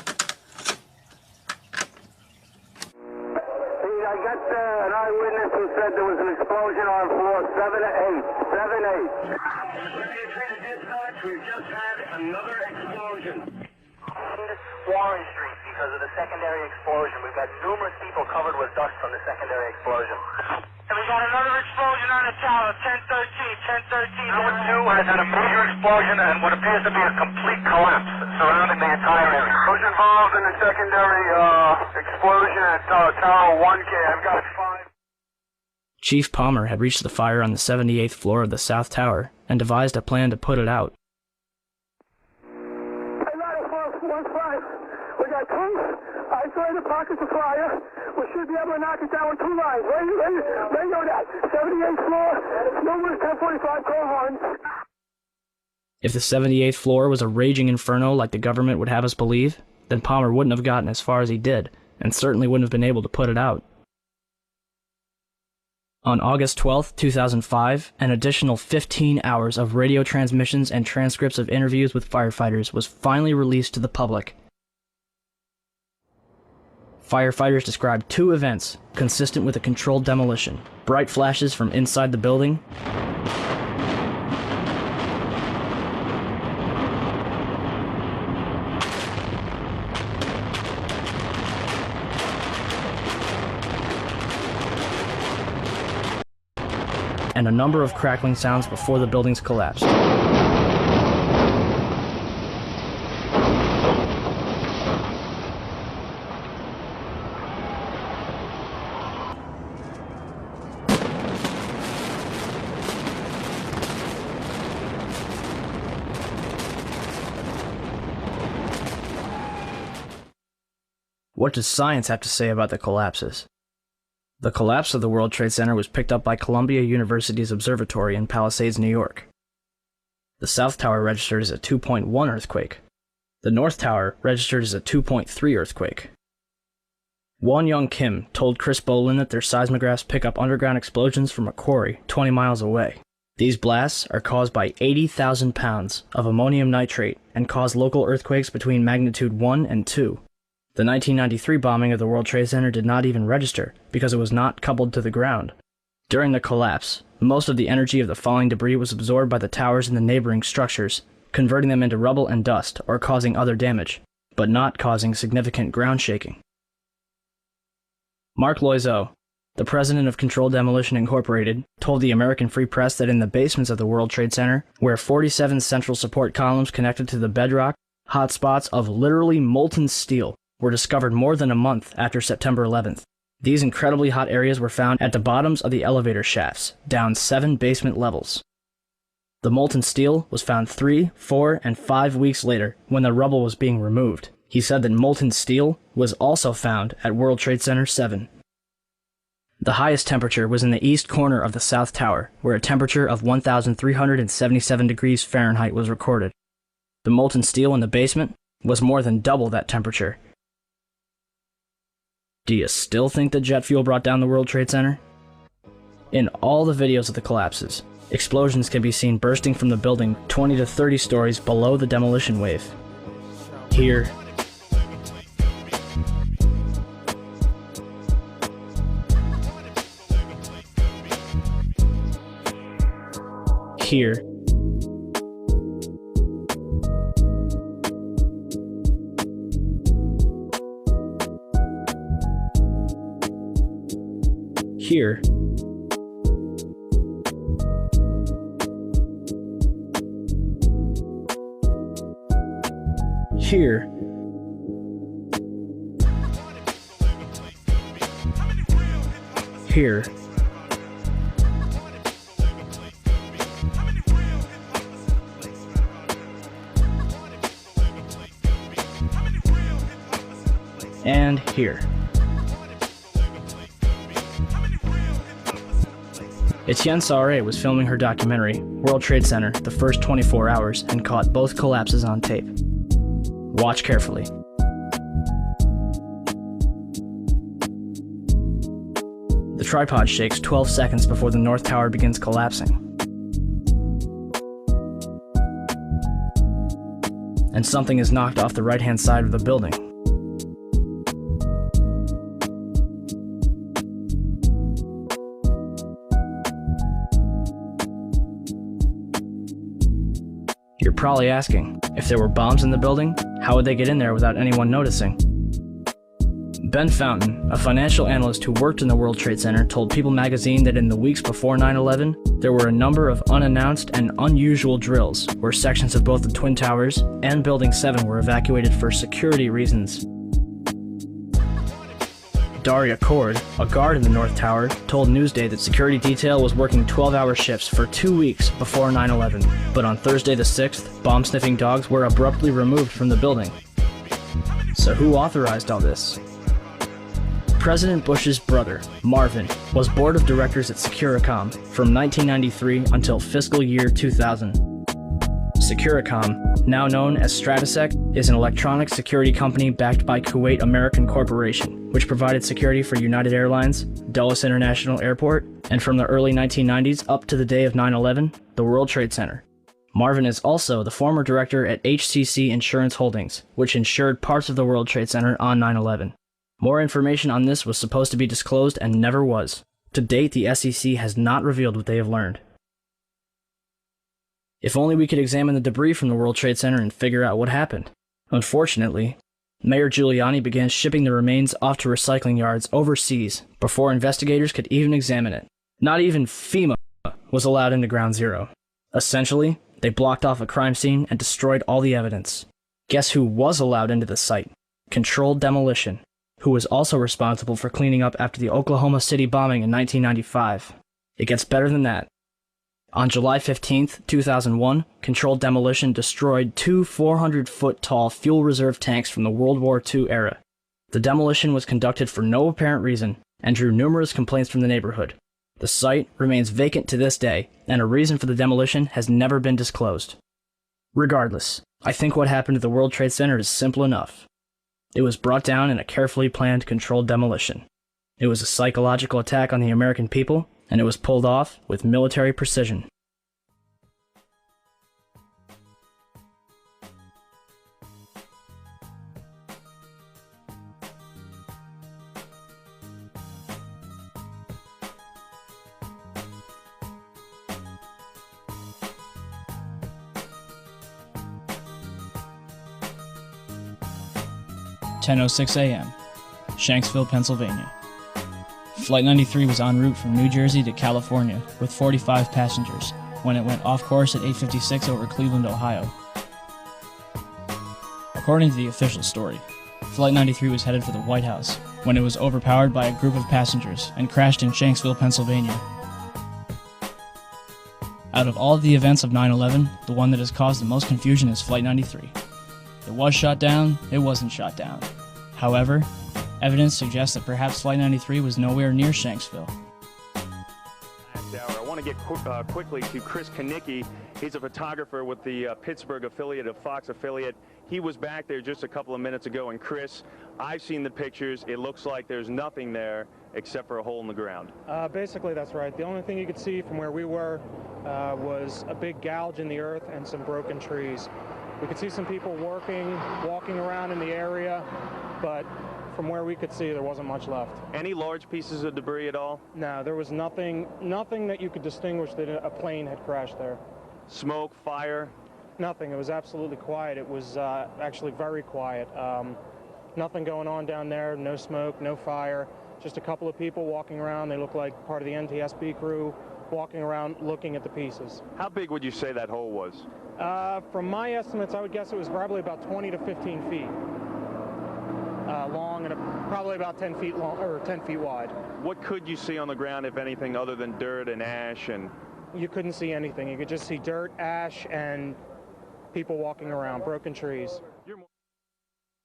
got an eyewitness who said there was an explosion on floor 7-8. 7-8. We've just had another explosion. Warren Street because of the secondary explosion. We've got numerous people covered with dust from the secondary explosion. And we got another explosion on the tower, 1013, 1013. Tower 2 has had a major explosion and what appears to be a complete collapse surrounding the entire area. Who's involved in the secondary explosion at Tower 1K? I've got 5. Chief Palmer had reached the fire on the 78th floor of the South Tower and devised a plan to put it out. We got 2 isolated pockets of fire. We should be able to knock it down with 2 lines. Radio that. 78th floor, numerous 1045 call horns. If the 78th floor was a raging inferno like the government would have us believe, then Palmer wouldn't have gotten as far as he did, and certainly wouldn't have been able to put it out. On August 12, 2005, an additional 15 hours of radio transmissions and transcripts of interviews with firefighters was finally released to the public. Firefighters described 2 events consistent with a controlled demolition: bright flashes from inside the building and a number of crackling sounds before the buildings collapsed. What does science have to say about the collapses? The collapse of the World Trade Center was picked up by Columbia University's observatory in Palisades, New York. The South Tower registered as a 2.1 earthquake. The North Tower registered as a 2.3 earthquake. Won Young Kim told Chris Bolin that their seismographs pick up underground explosions from a quarry 20 miles away. These blasts are caused by 80,000 pounds of ammonium nitrate and cause local earthquakes between magnitude 1 and 2. The 1993 bombing of the World Trade Center did not even register because it was not coupled to the ground. During the collapse, Most of the energy of the falling debris was absorbed by the towers and the neighboring structures, converting them into rubble and dust or causing other damage, but not causing significant ground shaking. Mark Loiseau, the president of Controlled Demolition Incorporated, told the American Free Press that in the basements of the World Trade Center, where 47 central support columns connected to the bedrock, hot spots of literally molten steel were discovered more than a month after September 11th. These incredibly hot areas were found at the bottoms of the elevator shafts, down 7 basement levels. The molten steel was found 3, 4, and 5 weeks later when the rubble was being removed. He said that molten steel was also found at World Trade Center 7. The highest temperature was in the east corner of the South Tower, where a temperature of 1,377 degrees Fahrenheit was recorded. The molten steel in the basement was more than double that temperature. Do you still think that jet fuel brought down the World Trade Center? In all the videos of the collapses, explosions can be seen bursting from the building 20 to 30 stories below the demolition wave. Here, here, here, here, here, and here. Etienne Sauret was filming her documentary, World Trade Center, the first 24 hours, and caught both collapses on tape. Watch carefully. The tripod shakes 12 seconds before the North Tower begins collapsing. And something is knocked off the right-hand side of the building. You're probably asking, if there were bombs in the building, how would they get in there without anyone noticing? Ben Fountain, a financial analyst who worked in the World Trade Center, told People magazine that in the weeks before 9/11, there were a number of unannounced and unusual drills where sections of both the Twin Towers and Building 7 were evacuated for security reasons. Daria Cord, a guard in the North Tower, told Newsday that security detail was working 12-hour shifts for 2 weeks before 9/11, but on Thursday the 6th, bomb-sniffing dogs were abruptly removed from the building. So who authorized all this? President Bush's brother, Marvin, was board of directors at Securicom from 1993 until fiscal year 2000. Securicom, now known as Stratasec, is an electronic security company backed by Kuwait American Corporation, which provided security for United Airlines, Dulles International Airport, and from the early 1990s up to the day of 9/11, the World Trade Center. Marvin is also the former director at HCC Insurance Holdings, which insured parts of the World Trade Center on 9/11. More information on this was supposed to be disclosed and never was. To date, the SEC has not revealed what they have learned. If only we could examine the debris from the World Trade Center and figure out what happened. Unfortunately, Mayor Giuliani began shipping the remains off to recycling yards overseas before investigators could even examine it. Not even FEMA was allowed into Ground Zero. Essentially, they blocked off a crime scene and destroyed all the evidence. Guess who was allowed into the site? Controlled Demolition, who was also responsible for cleaning up after the Oklahoma City bombing in 1995. It gets better than that. On July 15, 2001, Controlled Demolition destroyed 2 400-foot-tall fuel reserve tanks from the World War II era. The demolition was conducted for no apparent reason and drew numerous complaints from the neighborhood. The site remains vacant to this day, and a reason for the demolition has never been disclosed. Regardless, I think what happened to the World Trade Center is simple enough. It was brought down in a carefully planned controlled demolition. It was a psychological attack on the American people, and it was pulled off with military precision. 10:06 a.m., Shanksville, Pennsylvania. Flight 93 was en route from New Jersey to California with 45 passengers when it went off course at 8:56 over Cleveland, Ohio. According to the official story, Flight 93 was headed for the White House when it was overpowered by a group of passengers and crashed in Shanksville, Pennsylvania. Out of all of the events of 9/11, the one that has caused the most confusion is Flight 93. It was shot down, it wasn't shot down. However, evidence suggests that perhaps Flight 93 was nowhere near Shanksville. I want to get quickly to Chris Kanicki. He's a photographer with the Pittsburgh affiliate of Fox affiliate. He was back there just a couple of minutes ago, and Chris, I've seen the pictures. It looks like there's nothing there except for a hole in the ground. Basically, that's right. The only thing you could see from where we were was a big gouge in the earth and some broken trees. We could see some people walking around in the area, but from where we could see, there wasn't much left. Any large pieces of debris at all? No, there was nothing that you could distinguish that a plane had crashed there. Smoke, fire? Nothing. It was absolutely quiet. It was actually very quiet. Nothing going on down there, no smoke, no fire, just a couple of people walking around. They look like part of the NTSB crew walking around looking at the pieces. How big would you say that hole was? From my estimates, I would guess it was probably about 20 to 15 feet long and probably about 10 feet long or 10 feet wide. What could you see on the ground, if anything, other than dirt and ash? And you couldn't see anything. You could just see dirt, ash, and people walking around, broken trees.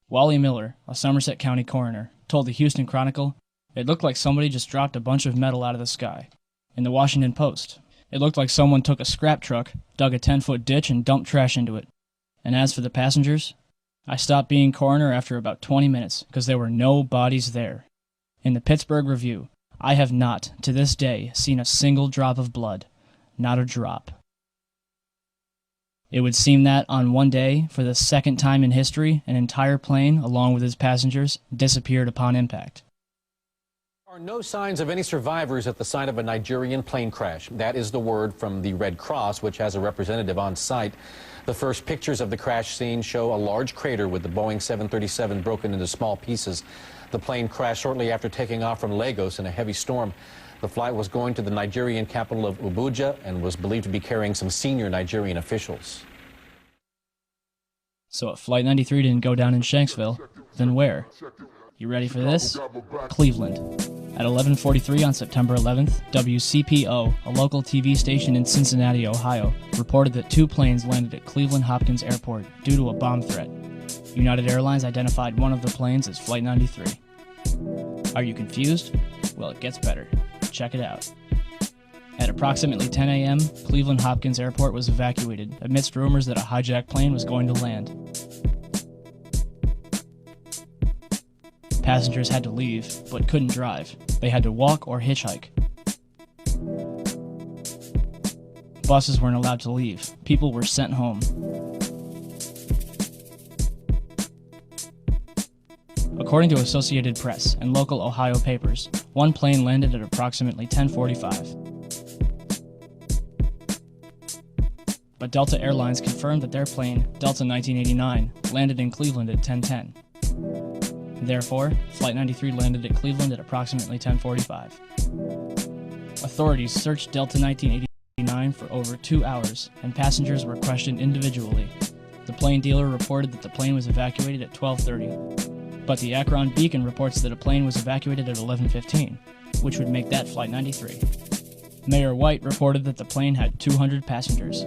Wally Miller, a Somerset County coroner, told the Houston Chronicle, "It looked like somebody just dropped a bunch of metal out of the sky." In the Washington Post, "It looked like someone took a scrap truck, dug a 10-foot ditch, and dumped trash into it." And as for the passengers, I stopped being coroner after about 20 minutes because there were no bodies there. In the Pittsburgh Review, I have not, to this day, seen a single drop of blood. Not a drop. It would seem that, on one day, for the second time in history, an entire plane, along with its passengers, disappeared upon impact. There are no signs of any survivors at the site of a Nigerian plane crash. That is the word from the Red Cross, which has a representative on site. The first pictures of the crash scene show a large crater with the Boeing 737 broken into small pieces. The plane crashed shortly after taking off from Lagos in a heavy storm. The flight was going to the Nigerian capital of Abuja and was believed to be carrying some senior Nigerian officials. So if Flight 93 didn't go down in Shanksville, then where? You ready for this? Cleveland. At 11:43 on September 11th, WCPO, a local TV station in Cincinnati, Ohio, reported that 2 planes landed at Cleveland Hopkins Airport due to a bomb threat. United Airlines identified one of the planes as Flight 93. Are you confused? Well, it gets better. Check it out. At approximately 10 a.m., Cleveland Hopkins Airport was evacuated amidst rumors that a hijacked plane was going to land. Passengers had to leave, but couldn't drive. They had to walk or hitchhike. Buses weren't allowed to leave. People were sent home. According to Associated Press and local Ohio papers, one plane landed at approximately 10:45. But Delta Airlines confirmed that their plane, Delta 1989, landed in Cleveland at 10:10. Therefore, Flight 93 landed at Cleveland at approximately 10:45. Authorities searched Delta 1989 for over 2 hours, and passengers were questioned individually. The plane dealer reported that the plane was evacuated at 12:30, but the Akron Beacon reports that a plane was evacuated at 11:15, which would make that Flight 93. Mayor White reported that the plane had 200 passengers.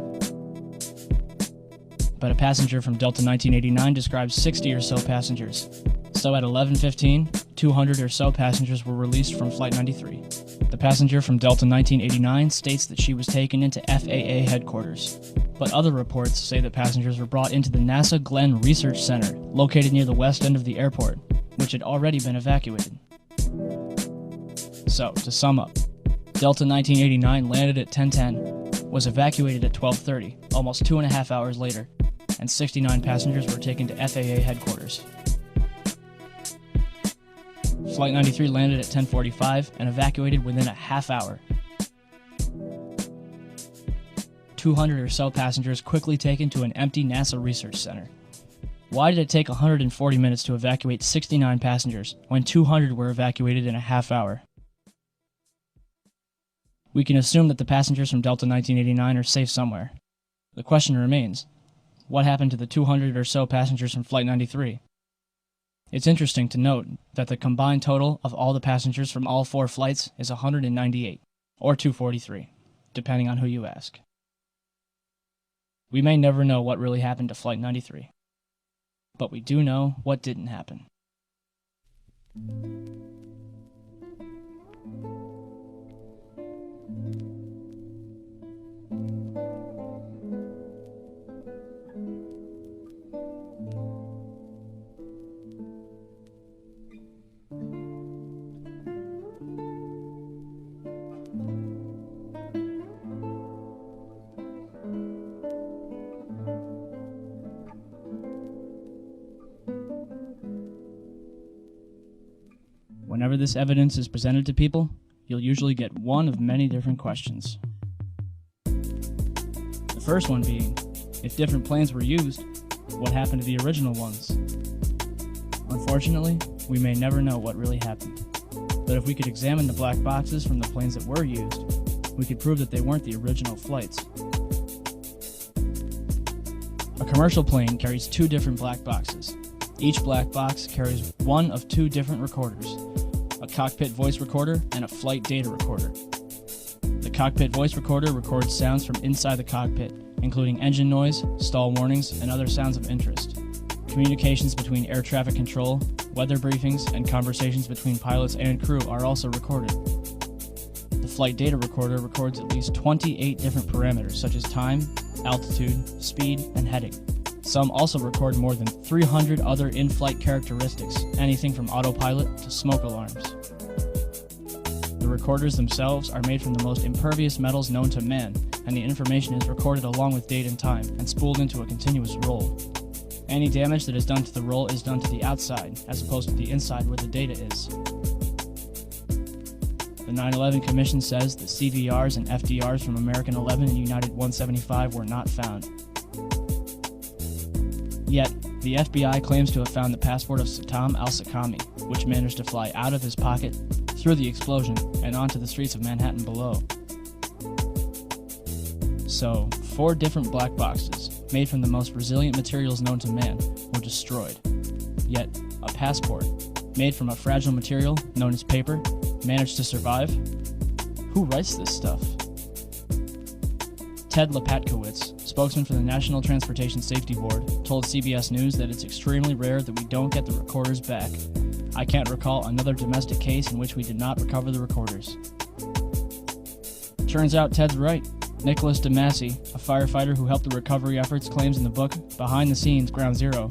But a passenger from Delta 1989 describes 60 or so passengers. So at 11:15, 200 or so passengers were released from Flight 93. The passenger from Delta 1989 states that she was taken into FAA headquarters. But other reports say that passengers were brought into the NASA Glenn Research Center, located near the west end of the airport, which had already been evacuated. So, to sum up, Delta 1989 landed at 10:10, was evacuated at 12:30, almost 2.5 hours later, and 69 passengers were taken to FAA headquarters. Flight 93 landed at 10:45 and evacuated within a half hour. 200 or so passengers quickly taken to an empty NASA research center. Why did it take 140 minutes to evacuate 69 passengers when 200 were evacuated in a half hour? We can assume that the passengers from Delta 1989 are safe somewhere. The question remains, what happened to the 200 or so passengers from Flight 93? It's interesting to note that the combined total of all the passengers from all 4 flights is 198, or 243, depending on who you ask. We may never know what really happened to Flight 93, but we do know what didn't happen. Whenever this evidence is presented to people, you'll usually get one of many different questions. The first one being, if different planes were used, what happened to the original ones? Unfortunately, we may never know what really happened. But if we could examine the black boxes from the planes that were used, we could prove that they weren't the original flights. A commercial plane carries 2 different black boxes. Each black box carries one of 2 different recorders, a cockpit voice recorder and a flight data recorder. The cockpit voice recorder records sounds from inside the cockpit, including engine noise, stall warnings, and other sounds of interest. Communications between air traffic control, weather briefings, and conversations between pilots and crew are also recorded. The flight data recorder records at least 28 different parameters such as time, altitude, speed, and heading. Some also record more than 300 other in-flight characteristics, anything from autopilot to smoke alarms. The recorders themselves are made from the most impervious metals known to man, and the information is recorded along with date and time and spooled into a continuous roll. Any damage that is done to the roll is done to the outside, as opposed to the inside where the data is. The 9/11 Commission says that CVRs and FDRs from American 11 and United 175 were not found. Yet, the FBI claims to have found the passport of Saddam al-Sakami, which managed to fly out of his pocket, through the explosion, and onto the streets of Manhattan below. So, 4 different black boxes, made from the most resilient materials known to man, were destroyed. Yet, a passport, made from a fragile material known as paper, managed to survive? Who writes this stuff? Ted Lepatkowitz, spokesman for the National Transportation Safety Board, told CBS News that it's extremely rare that we don't get the recorders back. I can't recall another domestic case in which we did not recover the recorders. Turns out Ted's right. Nicholas DeMasi, a firefighter who helped the recovery efforts, claims in the book Behind the Scenes, Ground Zero,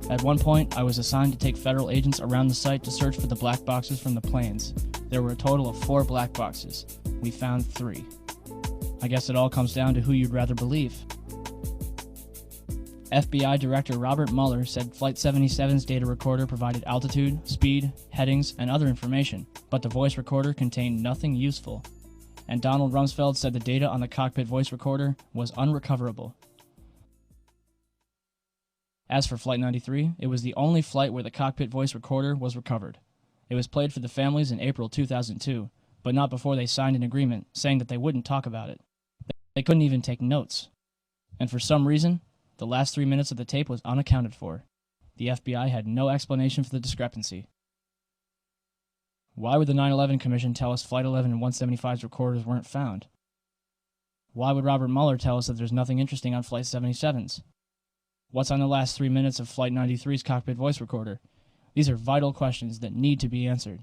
"At one point, I was assigned to take federal agents around the site to search for the black boxes from the planes. There were a total of 4 black boxes. We found 3. I guess it all comes down to who you'd rather believe." FBI Director Robert Mueller said Flight 77's data recorder provided altitude, speed, headings, and other information, but the voice recorder contained nothing useful. And Donald Rumsfeld said the data on the cockpit voice recorder was unrecoverable. As for Flight 93, it was the only flight where the cockpit voice recorder was recovered. It was played for the families in April 2002, but not before they signed an agreement saying that they wouldn't talk about it. They couldn't even take notes. And for some reason, the last 3 minutes of the tape was unaccounted for. The FBI had no explanation for the discrepancy. Why would the 9/11 Commission tell us Flight 11 and 175's recorders weren't found? Why would Robert Mueller tell us that there's nothing interesting on Flight 77's? What's on the last 3 minutes of Flight 93's cockpit voice recorder? These are vital questions that need to be answered.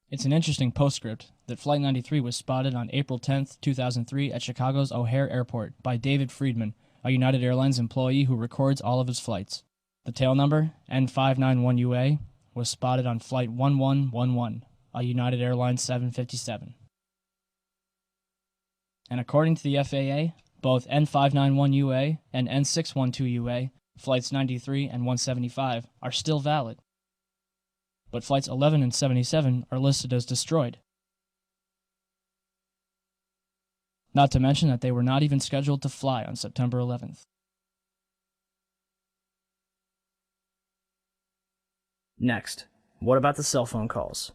It's an interesting postscript that Flight 93 was spotted on April 10, 2003 at Chicago's O'Hare Airport by David Friedman, a United Airlines employee who records all of his flights. The tail number, N591UA, was spotted on Flight 1111, a United Airlines 757. And according to the FAA, both N591UA and N612UA, Flights 93 and 175, are still valid. But Flights 11 and 77 are listed as destroyed. Not to mention that they were not even scheduled to fly on September 11th. Next, what about the cell phone calls?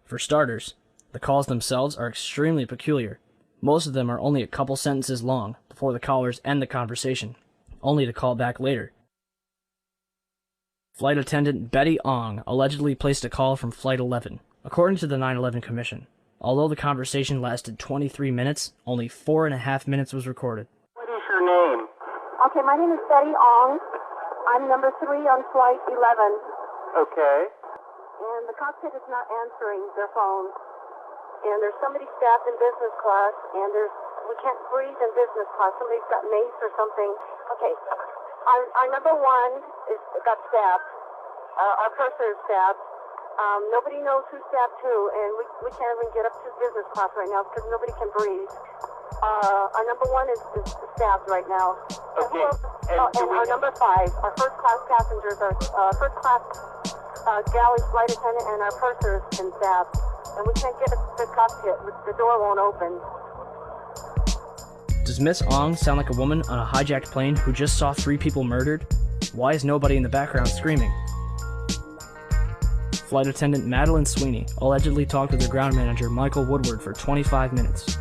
For starters, the calls themselves are extremely peculiar. Most of them are only a couple sentences long before the callers end the conversation, only to call back later. Flight attendant Betty Ong allegedly placed a call from Flight 11, according to the 9/11 Commission. Although the conversation lasted 23 minutes, only 4.5 minutes was recorded. What is your name? Okay, my name is Betty Ong. I'm number 3 on Flight 11. Okay. And the cockpit is not answering their phone. And there's somebody staffed in business class, and we can't breathe in business class. Somebody's got mace or something. Okay, our number 1 got stabbed. Our purser is stabbed. Nobody knows who stabbed who, and we can't even get up to business class right now because nobody can breathe. Our number 1 is stabbed right now. Okay. And our number 5, our first class passengers, our first class galley flight attendant and our purser has been stabbed. And we can't get the cockpit. The door won't open. Does Miss Ong sound like a woman on a hijacked plane who just saw 3 people murdered? Why is nobody in the background screaming? Flight attendant Madeline Sweeney allegedly talked with her ground manager Michael Woodward for 25 minutes.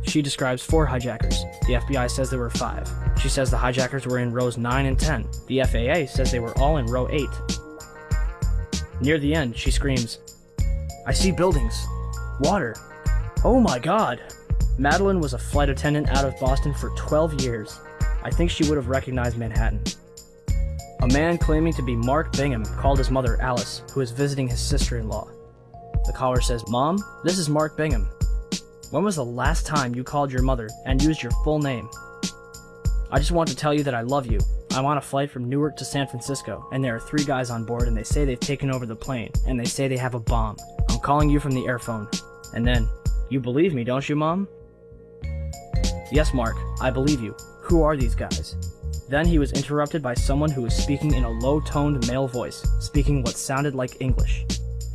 She describes 4 hijackers. The FBI says there were 5. She says the hijackers were in rows 9 and 10. The FAA says they were all in row 8. Near the end, she screams, "I see buildings. Water. Oh my God." Madeline was a flight attendant out of Boston for 12 years. I think she would have recognized Manhattan. A man claiming to be Mark Bingham called his mother Alice, who is visiting his sister-in-law. The caller says, "Mom, this is Mark Bingham. When was the last time you called your mother and used your full name? I just want to tell you that I love you. I'm on a flight from Newark to San Francisco, and there are 3 guys on board, and they say they've taken over the plane, and they say they have a bomb. I'm calling you from the airphone." And then, "You believe me, don't you, Mom?" "Yes, Mark, I believe you. Who are these guys?" Then he was interrupted by someone who was speaking in a low-toned male voice, speaking what sounded like English.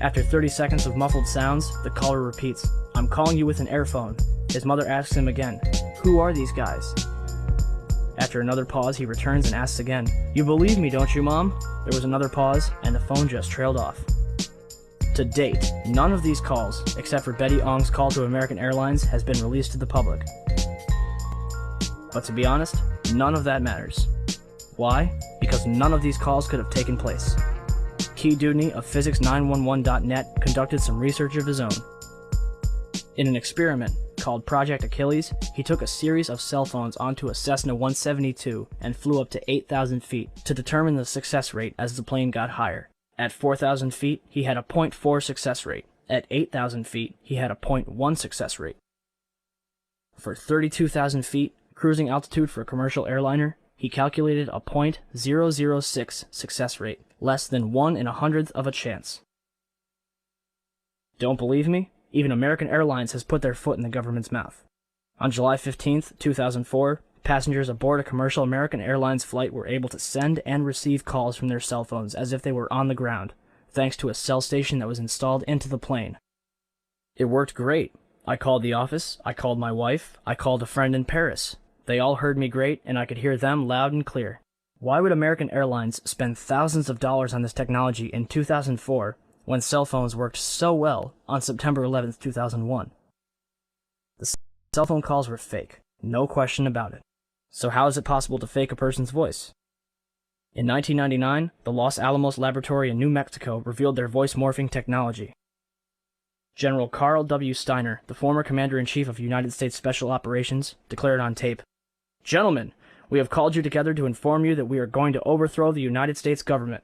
After 30 seconds of muffled sounds, the caller repeats, "I'm calling you with an airphone." His mother asks him again, "Who are these guys?" After another pause, he returns and asks again, "You believe me, don't you, Mom?" There was another pause, and the phone just trailed off. To date, none of these calls, except for Betty Ong's call to American Airlines, has been released to the public. But to be honest, none of that matters. Why? Because none of these calls could have taken place. Key Dudney of Physics911.net conducted some research of his own. In an experiment called Project Achilles, he took a series of cell phones onto a Cessna 172 and flew up to 8,000 feet to determine the success rate as the plane got higher. At 4,000 feet, he had a 0.4 success rate. At 8,000 feet, he had a 0.1 success rate. For 32,000 feet, cruising altitude for a commercial airliner, he calculated a 0.006 success rate, less than 1 in 100th of a chance. Don't believe me? Even American Airlines has put their foot in the government's mouth. On July 15th, 2004, passengers aboard a commercial American Airlines flight were able to send and receive calls from their cell phones as if they were on the ground, thanks to a cell station that was installed into the plane. It worked great. I called the office, I called my wife, I called a friend in Paris. They all heard me great, and I could hear them loud and clear. Why would American Airlines spend thousands of dollars on this technology in 2004 when cell phones worked so well on September 11th, 2001? The cell phone calls were fake, no question about it. So how is it possible to fake a person's voice? In 1999, the Los Alamos Laboratory in New Mexico revealed their voice morphing technology. General Carl W. Steiner, the former Commander-in-Chief of United States Special Operations, declared on tape, "Gentlemen, we have called you together to inform you that we are going to overthrow the United States government."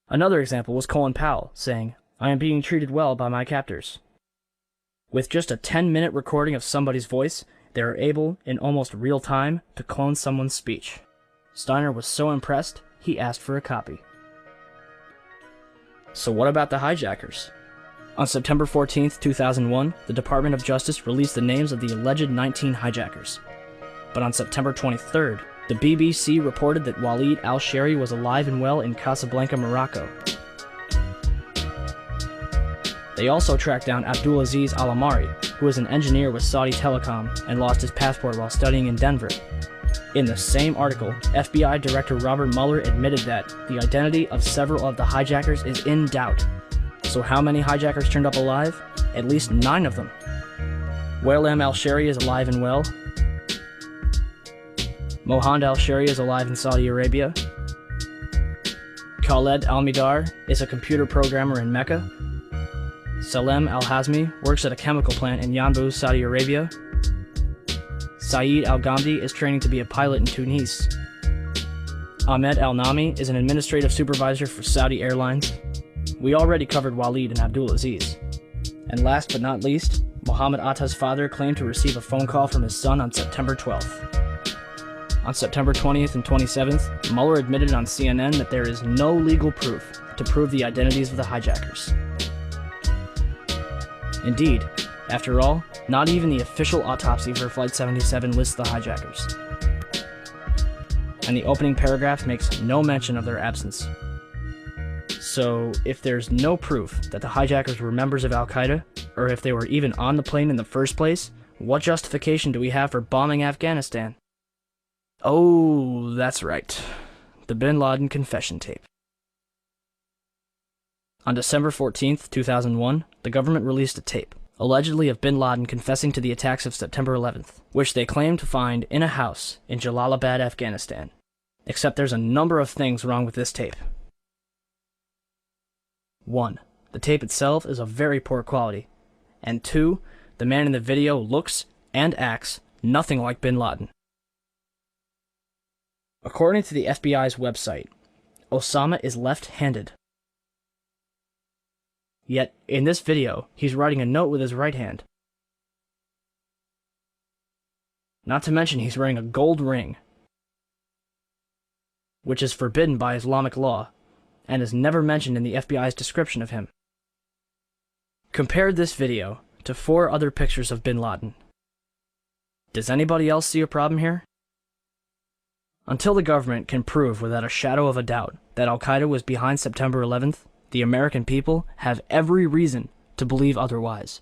Another example was Colin Powell, saying, "I am being treated well by my captors." With just a 10-minute recording of somebody's voice, they are able, in almost real time, to clone someone's speech. Steiner was so impressed, he asked for a copy. So what about the hijackers? On September 14th, 2001, the Department of Justice released the names of the alleged 19 hijackers. But on September 23rd, the BBC reported that Walid al-Shehri was alive and well in Casablanca, Morocco. They also tracked down Abdulaziz Al-Amari, who was an engineer with Saudi Telecom and lost his passport while studying in Denver. In the same article, FBI Director Robert Mueller admitted that the identity of several of the hijackers is in doubt. So how many hijackers turned up alive? At least 9 of them. Wael al-Shari is alive and well. Mohand al-Shari is alive in Saudi Arabia. Khaled al-Midar is a computer programmer in Mecca. Salem al-Hazmi works at a chemical plant in Yanbu, Saudi Arabia. Saeed al-Ghamdi is training to be a pilot in Tunis. Ahmed al-Nami is an administrative supervisor for Saudi Airlines. We already covered Walid and Abdulaziz. And last but not least, Mohammed Atta's father claimed to receive a phone call from his son on September 12th. On September 20th and 27th, Mueller admitted on CNN that there is no legal proof to prove the identities of the hijackers. Indeed, after all, not even the official autopsy for Flight 77 lists the hijackers. And the opening paragraph makes no mention of their absence. So, if there's no proof that the hijackers were members of Al-Qaeda, or if they were even on the plane in the first place, what justification do we have for bombing Afghanistan? Oh, that's right. The Bin Laden confession tape. On December 14th, 2001, the government released a tape, allegedly of Bin Laden confessing to the attacks of September 11th, which they claimed to find in a house in Jalalabad, Afghanistan. Except there's a number of things wrong with this tape. 1. The tape itself is of very poor quality. And 2. The man in the video looks and acts nothing like Bin Laden. According to the FBI's website, Osama is left-handed. Yet, in this video, he's writing a note with his right hand. Not to mention he's wearing a gold ring, which is forbidden by Islamic law, and is never mentioned in the FBI's description of him. Compare this video to 4 other pictures of Bin Laden. Does anybody else see a problem here? Until the government can prove without a shadow of a doubt that Al-Qaeda was behind September 11th, the American people have every reason to believe otherwise.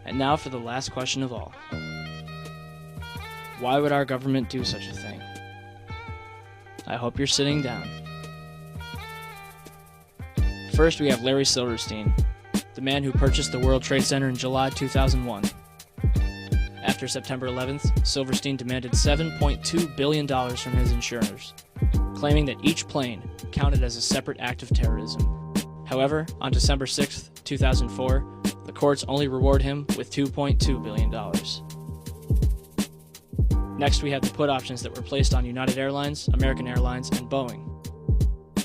And now for the last question of all. Why would our government do such a thing? I hope you're sitting down. First, we have Larry Silverstein, the man who purchased the World Trade Center in July 2001. After September 11th, Silverstein demanded $7.2 billion from his insurers, claiming that each plane counted as a separate act of terrorism. However, on December 6th, 2004, the courts only reward him with $2.2 billion. Next, we have the put options that were placed on United Airlines, American Airlines, and Boeing.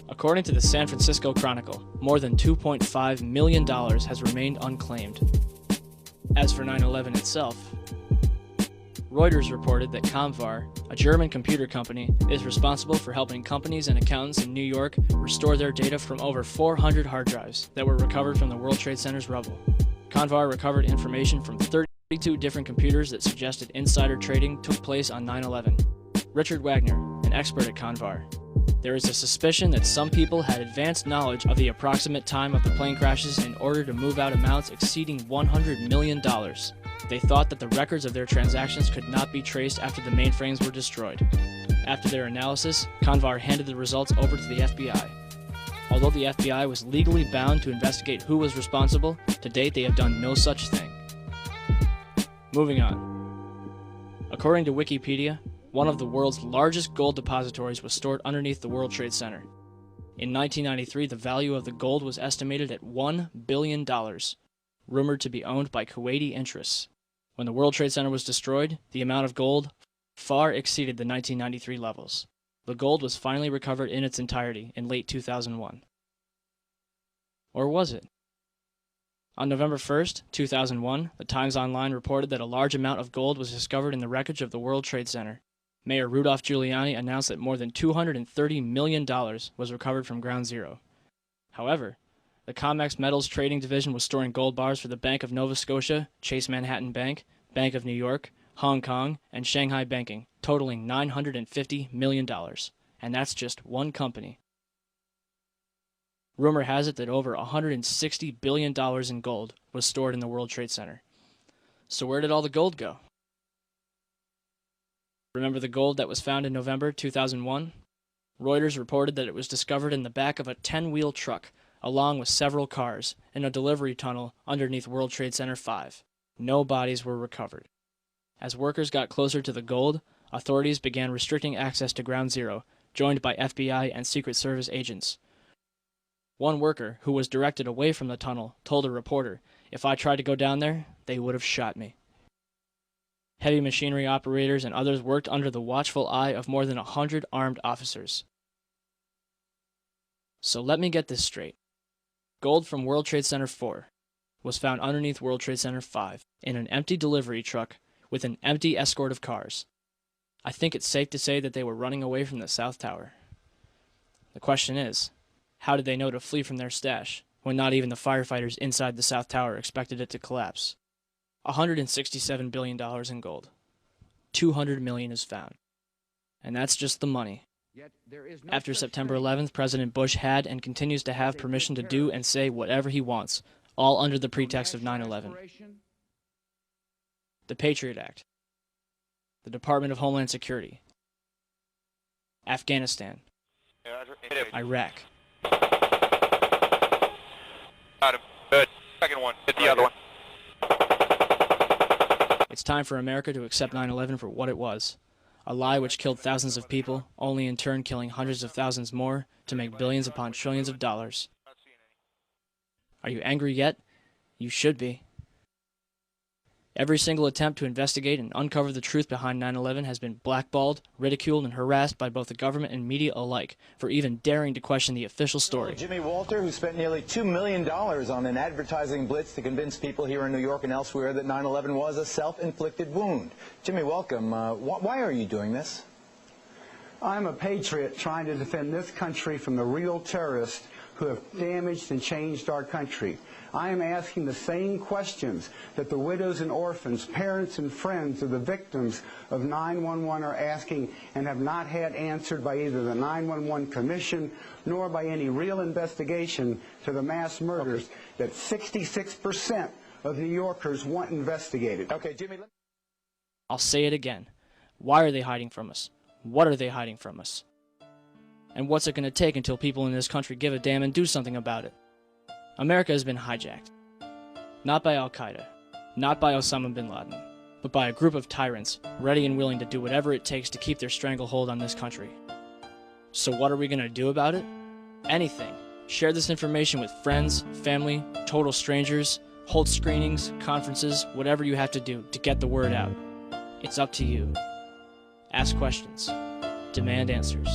According to the San Francisco Chronicle, more than $2.5 million has remained unclaimed. As for 9/11 itself, Reuters reported that Comvar, a German computer company, is responsible for helping companies and accountants in New York restore their data from over 400 hard drives that were recovered from the World Trade Center's rubble. Comvar recovered information from 32 different computers that suggested insider trading took place on 9/11. Richard Wagner, an expert at Comvar. There is a suspicion that some people had advanced knowledge of the approximate time of the plane crashes in order to move out amounts exceeding $100 million. They thought that the records of their transactions could not be traced after the mainframes were destroyed. After their analysis, Comvar handed the results over to the FBI. Although the FBI was legally bound to investigate who was responsible, to date they have done no such thing. Moving on. According to Wikipedia, one of the world's largest gold depositories was stored underneath the World Trade Center. In 1993, the value of the gold was estimated at $1 billion, rumored to be owned by Kuwaiti interests. When the World Trade Center was destroyed, the amount of gold far exceeded the 1993 levels. The gold was finally recovered in its entirety in late 2001. Or was it? On November 1st, 2001, the Times Online reported that a large amount of gold was discovered in the wreckage of the World Trade Center. Mayor Rudolph Giuliani announced that more than $230 million was recovered from Ground Zero. However, the COMEX Metals Trading Division was storing gold bars for the Bank of Nova Scotia, Chase Manhattan Bank, Bank of New York, Hong Kong, and Shanghai Banking, totaling $950 million. And that's just one company. Rumor has it that over $160 billion in gold was stored in the World Trade Center. So where did all the gold go? Remember the gold that was found in November 2001? Reuters reported that it was discovered in the back of a 10-wheel truck, along with several cars, in a delivery tunnel underneath World Trade Center 5. No bodies were recovered. As workers got closer to the gold, authorities began restricting access to Ground Zero, joined by FBI and Secret Service agents. One worker, who was directed away from the tunnel, told a reporter, "If I tried to go down there, they would have shot me." Heavy machinery operators and others worked under the watchful eye of more than 100 armed officers. So let me get this straight. Gold from World Trade Center 4 was found underneath World Trade Center 5 in an empty delivery truck with an empty escort of cars. I think it's safe to say that they were running away from the South Tower. The question is, how did they know to flee from their stash when not even the firefighters inside the South Tower expected it to collapse? $167 billion in gold. $200 million is found. And that's just the money. After September 11th, President Bush had and continues to have permission to do and say whatever he wants, all under the pretext of 9/11. The Patriot Act. The Department of Homeland Security. Afghanistan. Iraq. Got him. Good. Second one. Hit the other one. It's time for America to accept 9/11 for what it was. A lie which killed thousands of people, only in turn killing hundreds of thousands more to make billions upon trillions of dollars. Are you angry yet? You should be. Every single attempt to investigate and uncover the truth behind 9/11 has been blackballed, ridiculed, and harassed by both the government and media alike for even daring to question the official story. Jimmy Walter, who spent nearly $2 million on an advertising blitz to convince people here in New York and elsewhere that 9/11 was a self-inflicted wound. Jimmy, welcome. Why are you doing this? I'm a patriot trying to defend this country from the real terrorists who have damaged and changed our country. I am asking the same questions that the widows and orphans, parents and friends of the victims of 9/11 are asking and have not had answered by either the 9/11 Commission nor by any real investigation to the mass murders that 66% of New Yorkers want investigated. Okay, Jimmy. I'll say it again. Why are they hiding from us? What are they hiding from us? And what's it going to take until people in this country give a damn and do something about it? America has been hijacked. Not by Al-Qaeda, not by Osama bin Laden, but by a group of tyrants ready and willing to do whatever it takes to keep their stranglehold on this country. So what are we going to do about it? Anything. Share this information with friends, family, total strangers, hold screenings, conferences, whatever you have to do to get the word out. It's up to you. Ask questions. Demand answers.